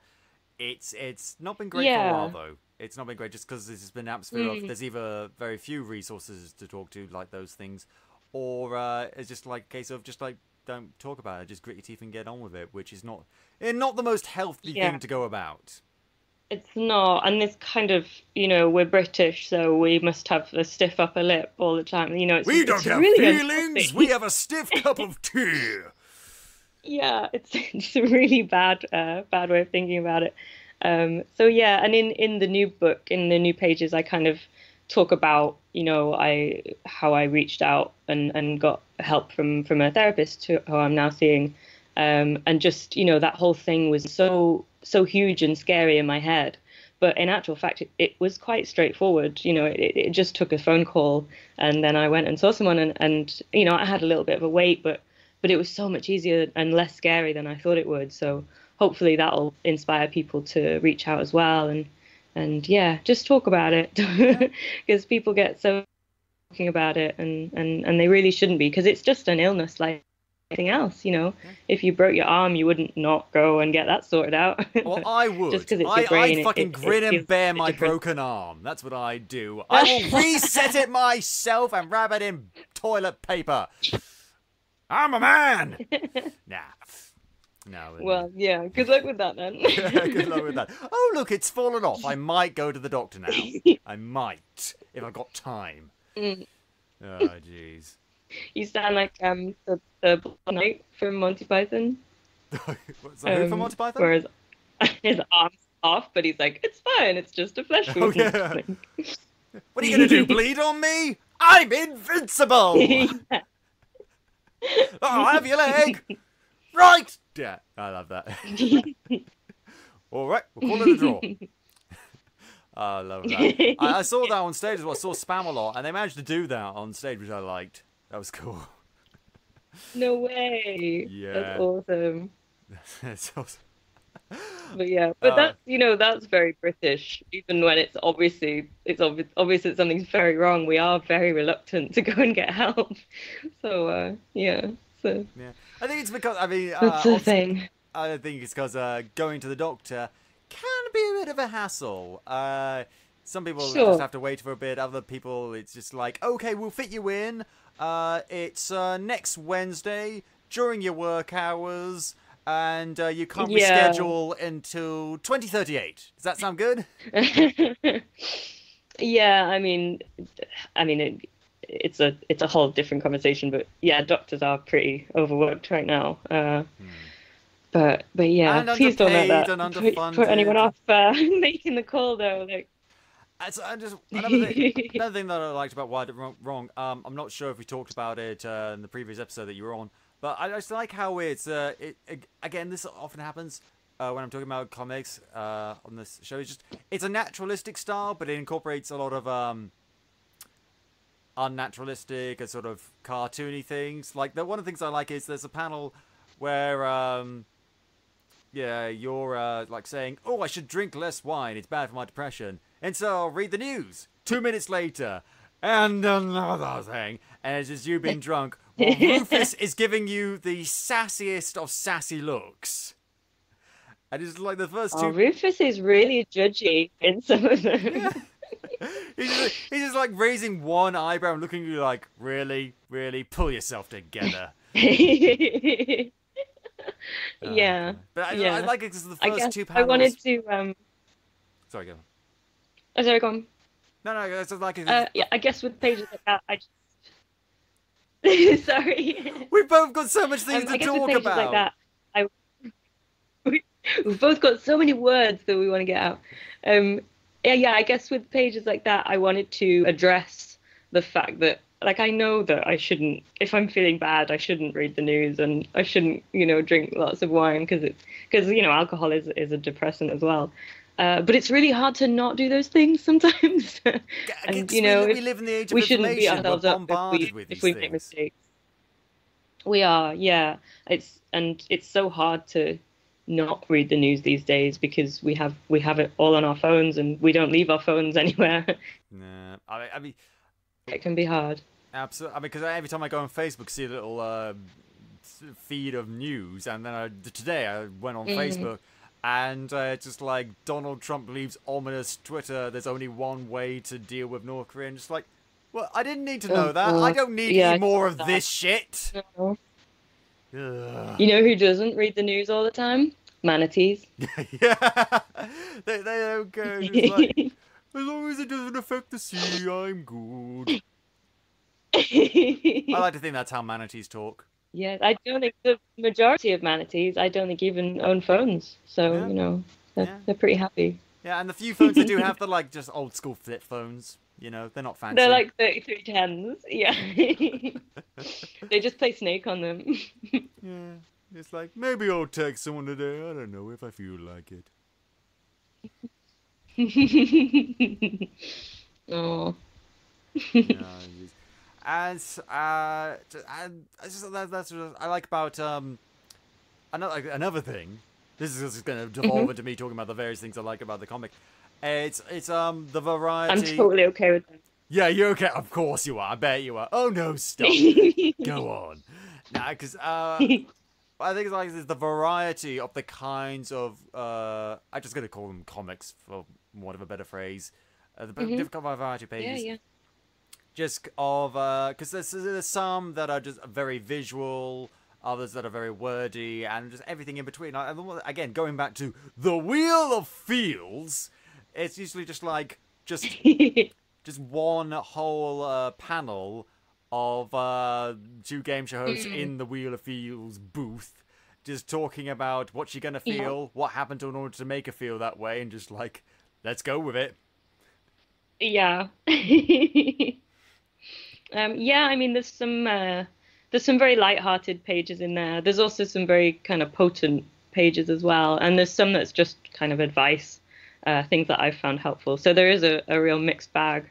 It's not been great for a while, though. It's not been great just because this has been an atmosphere of there's either very few resources to talk to, like those things, or it's just like a case of just like don't talk about it, just grit your teeth and get on with it, which is not the most healthy thing to go about. It's not, and this kind of, we're British, so we must have a stiff upper lip all the time. We don't have really feelings. We have a stiff cup of tea. Yeah, it's a really bad way of thinking about it. And in the new book, in the new pages, I kind of talk about how I reached out and got help from a therapist who I'm now seeing, and just that whole thing was so huge and scary in my head, but in actual fact it was quite straightforward. It just took a phone call, and then I went and saw someone, and I had a little bit of a wait, but it was so much easier and less scary than I thought it would. So hopefully that'll inspire people to reach out as well, and just talk about it, because people get so talking about it, and they really shouldn't be, because it's just an illness like anything else. If you broke your arm, you wouldn't not go and get that sorted out. Well, I would. Just because it's your brain, I'd fucking grin and bear my broken arm. That's what I do. I will reset it myself and wrap it in toilet paper. I'm a man. Nah. No. Well, yeah. Good luck with that, then. Good luck with that. Oh, look, it's fallen off. I might go to the doctor now. I might, if I've got time. Oh, jeez. You sound like the Knight from Monty Python. What's that, who from Monty Python? Where his arm's off, but he's like, it's fine. It's just a flesh wound. Oh, yeah. What are you going to do, bleed on me? I'm invincible! Yeah. Oh, have your leg! Right! Yeah, I love that. All right, we'll call it a draw. I love that. I saw that on stage as well. I saw Spam a lot, and they managed to do that on stage, which I liked. That was cool. No way. Yeah. That's awesome. It's awesome. But yeah, but that's very British. Even when it's obvious that something's very wrong, we are very reluctant to go and get help. So yeah. So yeah, I think it's because that's the thing. I think it's because going to the doctor can be a bit of a hassle. Some people just have to wait for a bit. Other people, it's just like, okay, we'll fit you in. It's next Wednesday during your work hours, and you can't reschedule until 2038. Does that sound good? Yeah, I mean, it's a whole different conversation, but yeah, doctors are pretty overworked right now. But yeah, and please don't let and that put anyone off making the call though. Like, another thing that I liked about Wired Up Wrong. I'm not sure if we talked about it in the previous episode that you were on, but I just like how it's again, this often happens when I'm talking about comics on this show. It's a naturalistic style, but it incorporates a lot of unnaturalistic and sort of cartoony things. Like one of the things I like is there's a panel where you're like saying, "Oh, I should drink less wine. It's bad for my depression." And so I'll read the news 2 minutes later, and another thing, and it's just you being drunk. Well, Rufus is giving you the sassiest of sassy looks. And it's like the first two. Rufus is really judgy in some of them. Yeah. He's just like raising one eyebrow and looking at you like, really, really, pull yourself together. Yeah. But I like it because the first two panels. I wanted to. Sorry, go on. Oh, sorry, go on. No, it's just like. Yeah, I guess with pages like that, I just. Sorry. We've both got so much things to talk with pages about. Like that, we've both got so many words that we want to get out. Yeah, I guess with pages like that, I wanted to address the fact that, like, I know that I shouldn't, if I'm feeling bad, I shouldn't read the news, and I shouldn't, drink lots of wine because alcohol is a depressant as well. But it's really hard to not do those things sometimes. And we live in the age of we shouldn't beat information. ourselves We're up bombarded with if these we things. make mistakes. We are, yeah. It's so hard to not read the news these days because we have it all on our phones and we don't leave our phones anywhere. Nah, I mean, it can be hard. Absolutely. I mean, because every time I go on Facebook, see a little feed of news, and then today I went on Facebook, and just like Donald Trump leaves ominous Twitter. There's only one way to deal with North Korea. And just like, well, I didn't need to know that. I don't need any more of this shit. No. You know who doesn't read the news all the time? Manatees. Yeah, they don't care. Just like, as long as it doesn't affect the sea, I'm good. I like to think that's how manatees talk. Yeah, I don't think the majority of manatees, I don't think even own phones. So, they're pretty happy. Yeah, and the few phones they do have, they're like just old school flip phones. They're not fancy. They're like 3310s. Yeah. They just play Snake on them. Yeah. It's like, maybe I'll text someone today. I don't know if I feel like it. Oh. As I like about another thing. This is going to devolve into me talking about the various things I like about the comic. It's the variety. I'm totally okay with that. Yeah, you're okay. Of course you are. I bet you are. Oh no, stop. Go on. Nah, because I think it's the variety of the kinds of I'm just going to call them comics for want of a better phrase. The different variety of pages. Yeah. Just of because there's some that are just very visual, others that are very wordy, and just everything in between. Again, going back to the Wheel of Feels, it's usually just like just one whole panel of two game show hosts in the Wheel of Feels booth, just talking about what she's gonna feel, what happened in order to make her feel that way, and just like, let's go with it. Yeah. Yeah, I mean, there's some very light-hearted pages in there. There's also some very kind of potent pages as well, and there's some that's just kind of advice. things that I've found helpful. So there is a real mixed bag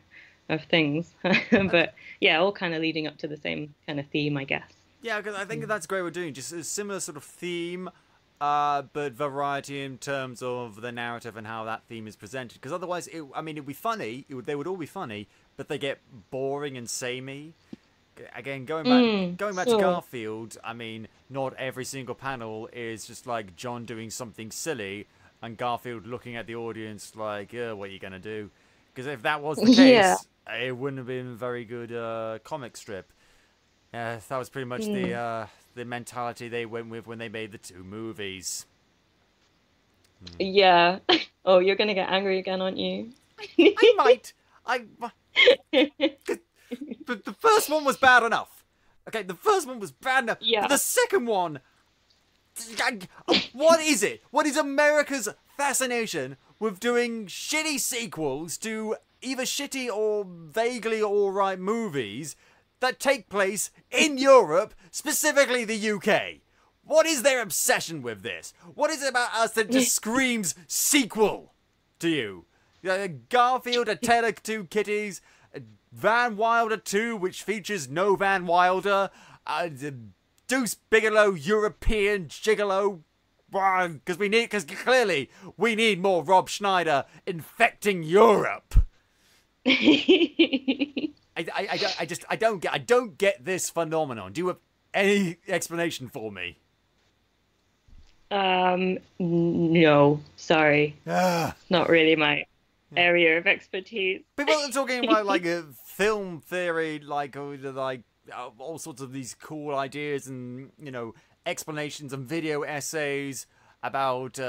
of things, but yeah, all kind of leading up to the same kind of theme, I guess. Yeah, because I think that's great we're doing. Just a similar sort of theme, but variety in terms of the narrative and how that theme is presented. Because otherwise, it'd be funny. They would all be funny, but they get boring and samey. Again, going back to Garfield, I mean, not every single panel is just like John doing something silly and Garfield looking at the audience like, what are you going to do? Because if that was the case, it wouldn't have been a very good comic strip. That was pretty much the mentality they went with when they made the 2 movies. Yeah. Oh, you're going to get angry again, aren't you? I might. But the first one was bad enough. Okay, the first one was bad enough. Yeah. But the second one... What is it? What is America's fascination with doing shitty sequels to either shitty or vaguely alright movies that take place in Europe, specifically the UK? What is their obsession with this? What is it about us that just screams sequel to you? Garfield, A Tale of Two Kitties, Van Wilder 2, which features no Van Wilder, Deuce Bigelow, European Gigolo, because clearly we need more Rob Schneider infecting Europe. I don't get this phenomenon. Do you have any explanation for me? No, sorry. Not really my area of expertise. People are talking about like a film theory, like all sorts of these cool ideas and explanations and video essays about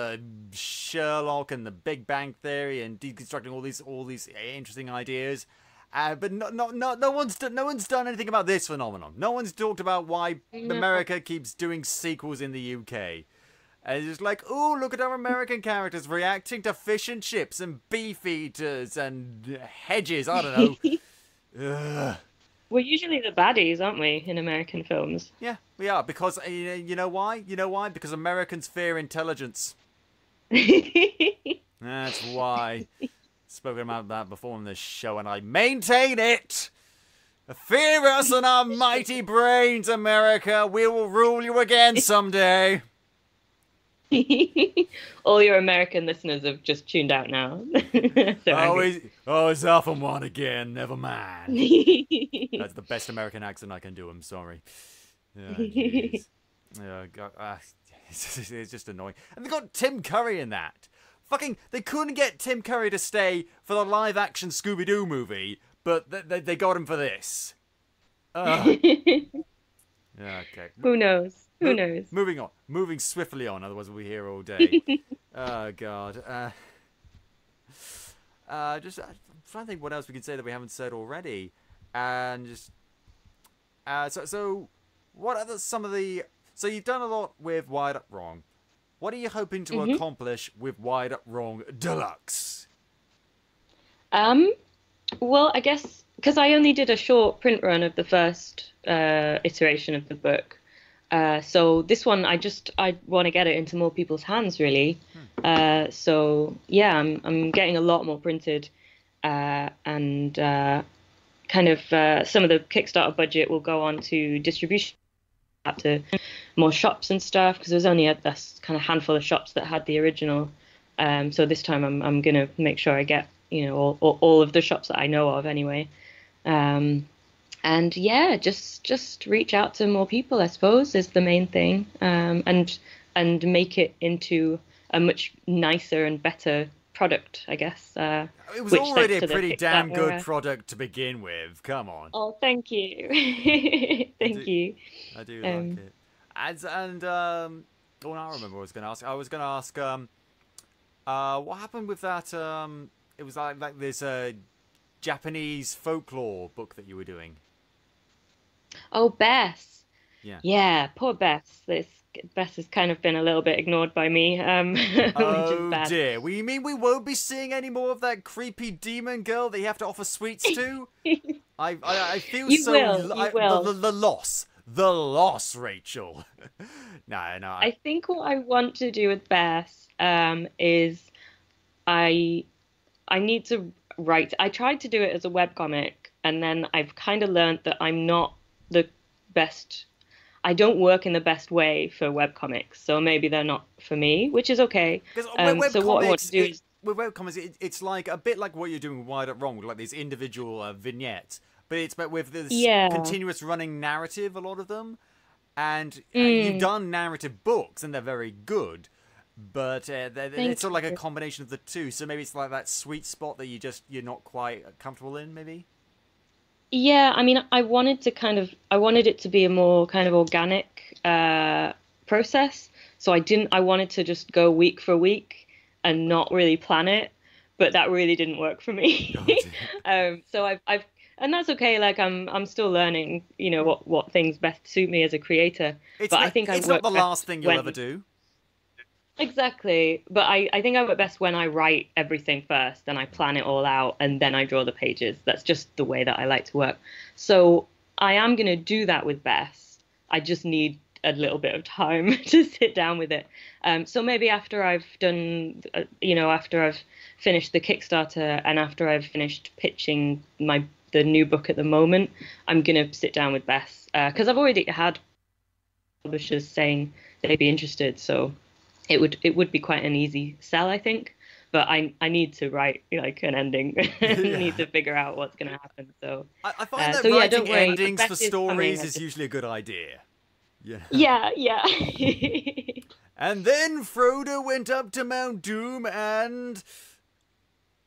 Sherlock and the Big Bang Theory and deconstructing all these interesting ideas. But no one's done anything about this phenomenon. No one's talked about why America keeps doing sequels in the UK. And it's just like, oh, look at our American characters reacting to fish and chips and beef eaters and hedges. I don't know. We're usually the baddies, aren't we, in American films? Yeah, we are. Because, you know why? You know why? Because Americans fear intelligence. That's why. Spoken about that before on this show, and I maintain it. Fear us and our mighty brains, America. We will rule you again someday. All your American listeners have just tuned out now. It's off on one again. Never mind. That's the best American accent I can do. I'm sorry. God, it's just annoying. And they got Tim Curry in that. They couldn't get Tim Curry to stay for the live-action Scooby-Doo movie, but they got him for this. Okay. Who knows? Who knows? Moving on. Moving swiftly on, otherwise we'll be here all day. Oh, God. I'm trying to think what else we could say that we haven't said already. And just... So what are some of the... So you've done a lot with Wired Up Wrong. What are you hoping to accomplish with Wired Up Wrong Deluxe? Well, I guess... Because I only did a short print run of the first iteration of the book. So this one, I want to get it into more people's hands, really. So yeah, I'm getting a lot more printed, and kind of some of the Kickstarter budget will go on to distribution to more shops and stuff, because there was only a kind of handful of shops that had the original. So this time I'm gonna make sure I get all of the shops that I know of anyway. And yeah, just reach out to more people, I suppose, is the main thing, and make it into a much nicer and better product, I guess. It was already a pretty damn good product to begin with. Come on. Oh, thank you. Thank you. I do like it. And I remember what I was going to ask. I was going to ask, what happened with that? It was like this Japanese folklore book that you were doing. Oh, Bess. Yeah. Yeah, poor Bess. Bess has kind of been a little bit ignored by me. Oh, which is bad. Dear. Well, you mean we won't be seeing any more of that creepy demon girl that you have to offer sweets to? I feel you so... will. The loss, Rachel. No. I think what I want to do with Bess is I need to write. I tried to do it as a webcomic, and then I've kind of learned that I'm not the best. I don't work in the best way for webcomics, so maybe they're not for me, which is okay. Because So what I want to do is with webcomics, it's like a bit like what you're doing with Wired Up Wrong, with like these individual vignettes, but it's with this continuous running narrative. A lot of them, and you've done narrative books, and they're very good. But it's sort of like a combination of the two. So maybe it's like that sweet spot that you're not quite comfortable in, maybe. Yeah, I mean, I wanted it to be a more kind of organic process. So I wanted to just go week for week and not really plan it, but that really didn't work for me. So and that's okay. Like I'm still learning, what things best suit me as a creator. But I think it's not the last thing you'll ever do. Exactly. But I think I work best when I write everything first and I plan it all out and then I draw the pages. That's just the way that I like to work. So I am going to do that with Bess. I just need a little bit of time to sit down with it. So maybe after I've done, after I've finished the Kickstarter and after I've finished pitching the new book at the moment, I'm going to sit down with Bess. Because I've already had publishers saying they'd be interested. So it would be quite an easy sell, I think, but I need to write like an ending. I need to figure out what's going to happen. So I find that writing endings for stories is usually a good idea. Yeah. And then Frodo went up to Mount Doom, and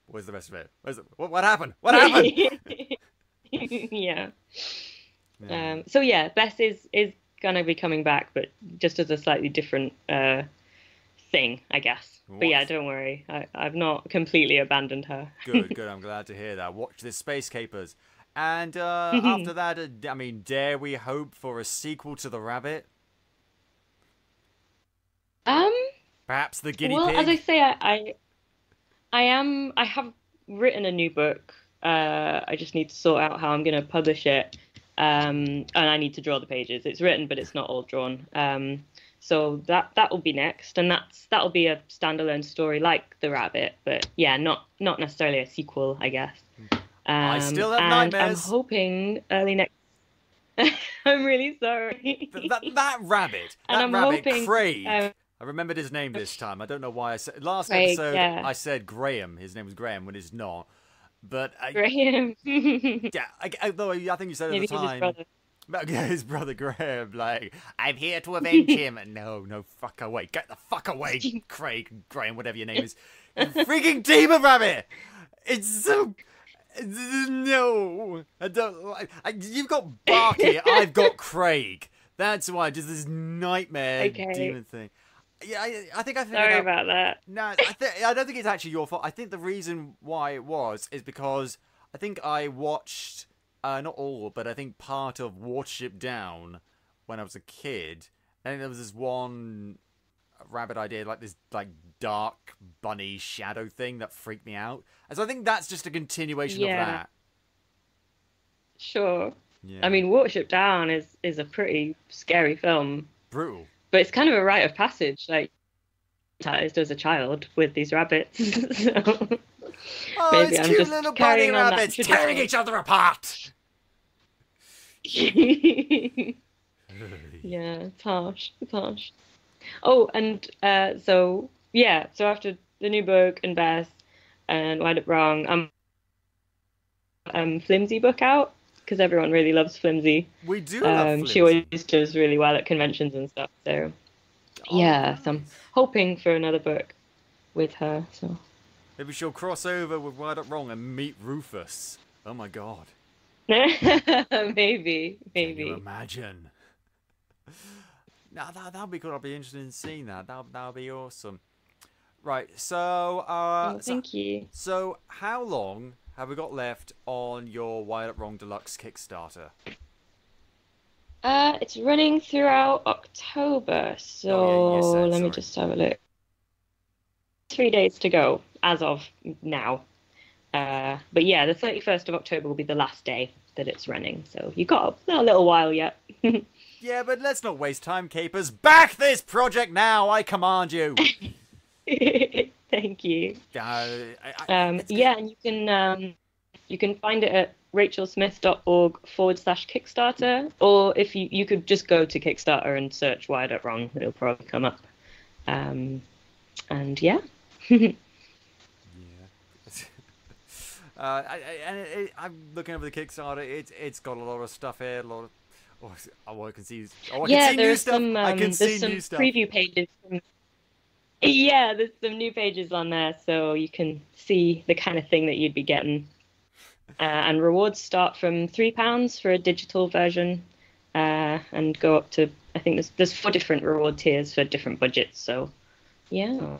where's the rest of it? What happened? What happened? Yeah. So yeah, Bess is gonna be coming back, but just as a slightly different thing, I guess. But yeah, don't worry. I've not completely abandoned her. Good. I'm glad to hear that. Watch this Space Capers. And after that, I mean, dare we hope for a sequel to The Rabbit? Perhaps The Guinea Pig? Well, as I say, I have written a new book. I just need to sort out how I'm going to publish it. And I need to draw the pages. It's written, but it's not all drawn. So that will be next, and that'll be a standalone story like The Rabbit, but yeah, not necessarily a sequel, I guess. I still have nightmares. I'm hoping early next. I'm really sorry. That rabbit, hoping, Craig. I remembered his name this time. I don't know why I said last episode. Yeah. I said Graham. His name was Graham when it's not. But Graham. Yeah, although I think you said at the time. His brother. His brother Graham, like, I'm here to avenge him. No, fuck away. Get the fuck away, Craig, Graham, whatever your name is. You freaking demon rabbit! It's so... No. I don't... You've got Barky, I've got Craig. That's why, just this nightmare demon thing. Yeah, I think I figured Sorry about that. No, I don't think it's actually your fault. I think the reason why it was is because I think I watched... not all, but I think part of Watership Down when I was a kid. I think there was this one rabbit idea, like this dark bunny shadow thing that freaked me out. And so I think that's just a continuation of that. Sure. Yeah. I mean, Watership Down is a pretty scary film. Brutal. But it's kind of a rite of passage, like as a child with these rabbits. So... Oh, maybe it's I'm cute just little bunny rabbits tearing each other apart. Yeah, it's harsh. Oh, and so after the new book and Bess and Wired Up Wrong, Flimsy book out because everyone really loves Flimsy. We do love Flimsy. She always does really well at conventions and stuff. So nice. So I'm hoping for another book with her. So. Maybe she'll cross over with Wired Up Wrong and meet Rufus. Oh my god. Maybe. Can you imagine? No, that'll be cool. I'll be interested in seeing that. That'll be awesome. Right, so... thank you. So, how long have we got left on your Wired Up Wrong Deluxe Kickstarter? It's running throughout October, so let me just have a look. 3 days to go as of now. But yeah, the 31st of October will be the last day that it's running, so you got a little while yet. Yeah, but let's not waste time, Capers. Back this project now, I command you. Thank you. It's Yeah, and you can find it at rachelsmith.org/Kickstarter, or if you could just go to Kickstarter and search Wired Up Wrong, it'll probably come up. And yeah. Yeah. I'm looking over the Kickstarter. It's got a lot of stuff here. A lot of I can see. Oh, I can see new stuff. I can see new stuff. Preview pages. Yeah, there's some new pages on there, so you can see the kind of thing that you'd be getting. And rewards start from £3 for a digital version, and go up to, I think there's 4 different reward tiers for different budgets. So, yeah,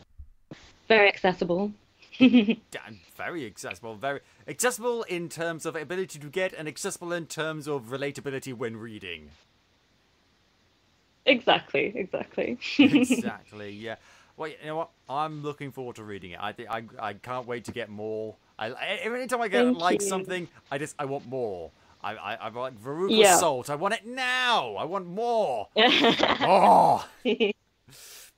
very accessible. Very accessible. Very accessible in terms of ability to get, and accessible in terms of relatability when reading. Exactly. Exactly. Yeah. Well, you know what? I'm looking forward to reading it. I can't wait to get more. Every time I get something, I want more. I like Veruca Salt. I want it now. I want more. Oh.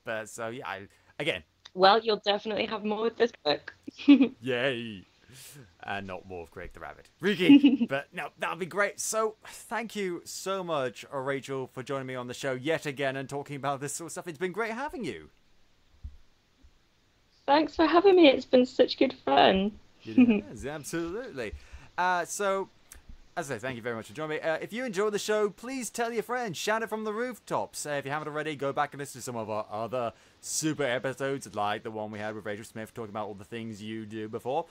But so yeah, again. Well, you'll definitely have more with this book. Yay. And not more of Craig the Rabbit. Ricky. But no, that'll be great. So thank you so much, Rachel, for joining me on the show yet again and talking about this sort of stuff. It's been great having you. Thanks for having me. It's been such good fun. Yes, absolutely. So, as I say, thank you very much for joining me. If you enjoy the show, please tell your friends. Shout it from the rooftops. If you haven't already, go back and listen to some of our other super episodes, like the one we had with Rachael Smith talking about all the things you do before.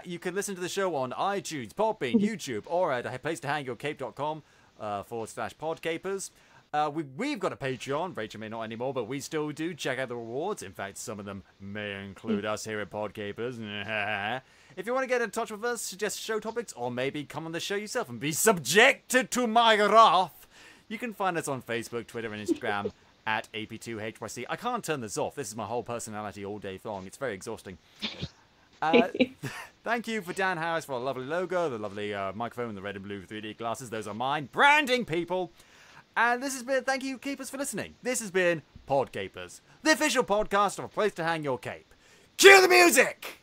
You can listen to the show on iTunes, Podbean, YouTube, or at placetohangyourcape.com /PodCapers. We've got a Patreon. Rachel may not anymore, but we still do. Check out the rewards. In fact, some of them may include us here at PodCapers. If you want to get in touch with us, suggest show topics, or maybe come on the show yourself and be subjected to my wrath, you can find us on Facebook, Twitter, and Instagram at AP2HYC. I can't turn this off. This is my whole personality all day long. It's very exhausting. Thank you for Dan Harris for a lovely logo, the lovely microphone, and the red and blue 3D glasses. Those are mine. Branding, people! And this has been, thank you, Capers, for listening. This has been PodCapers, the official podcast of A Place to Hang Your Cape. Cue the music!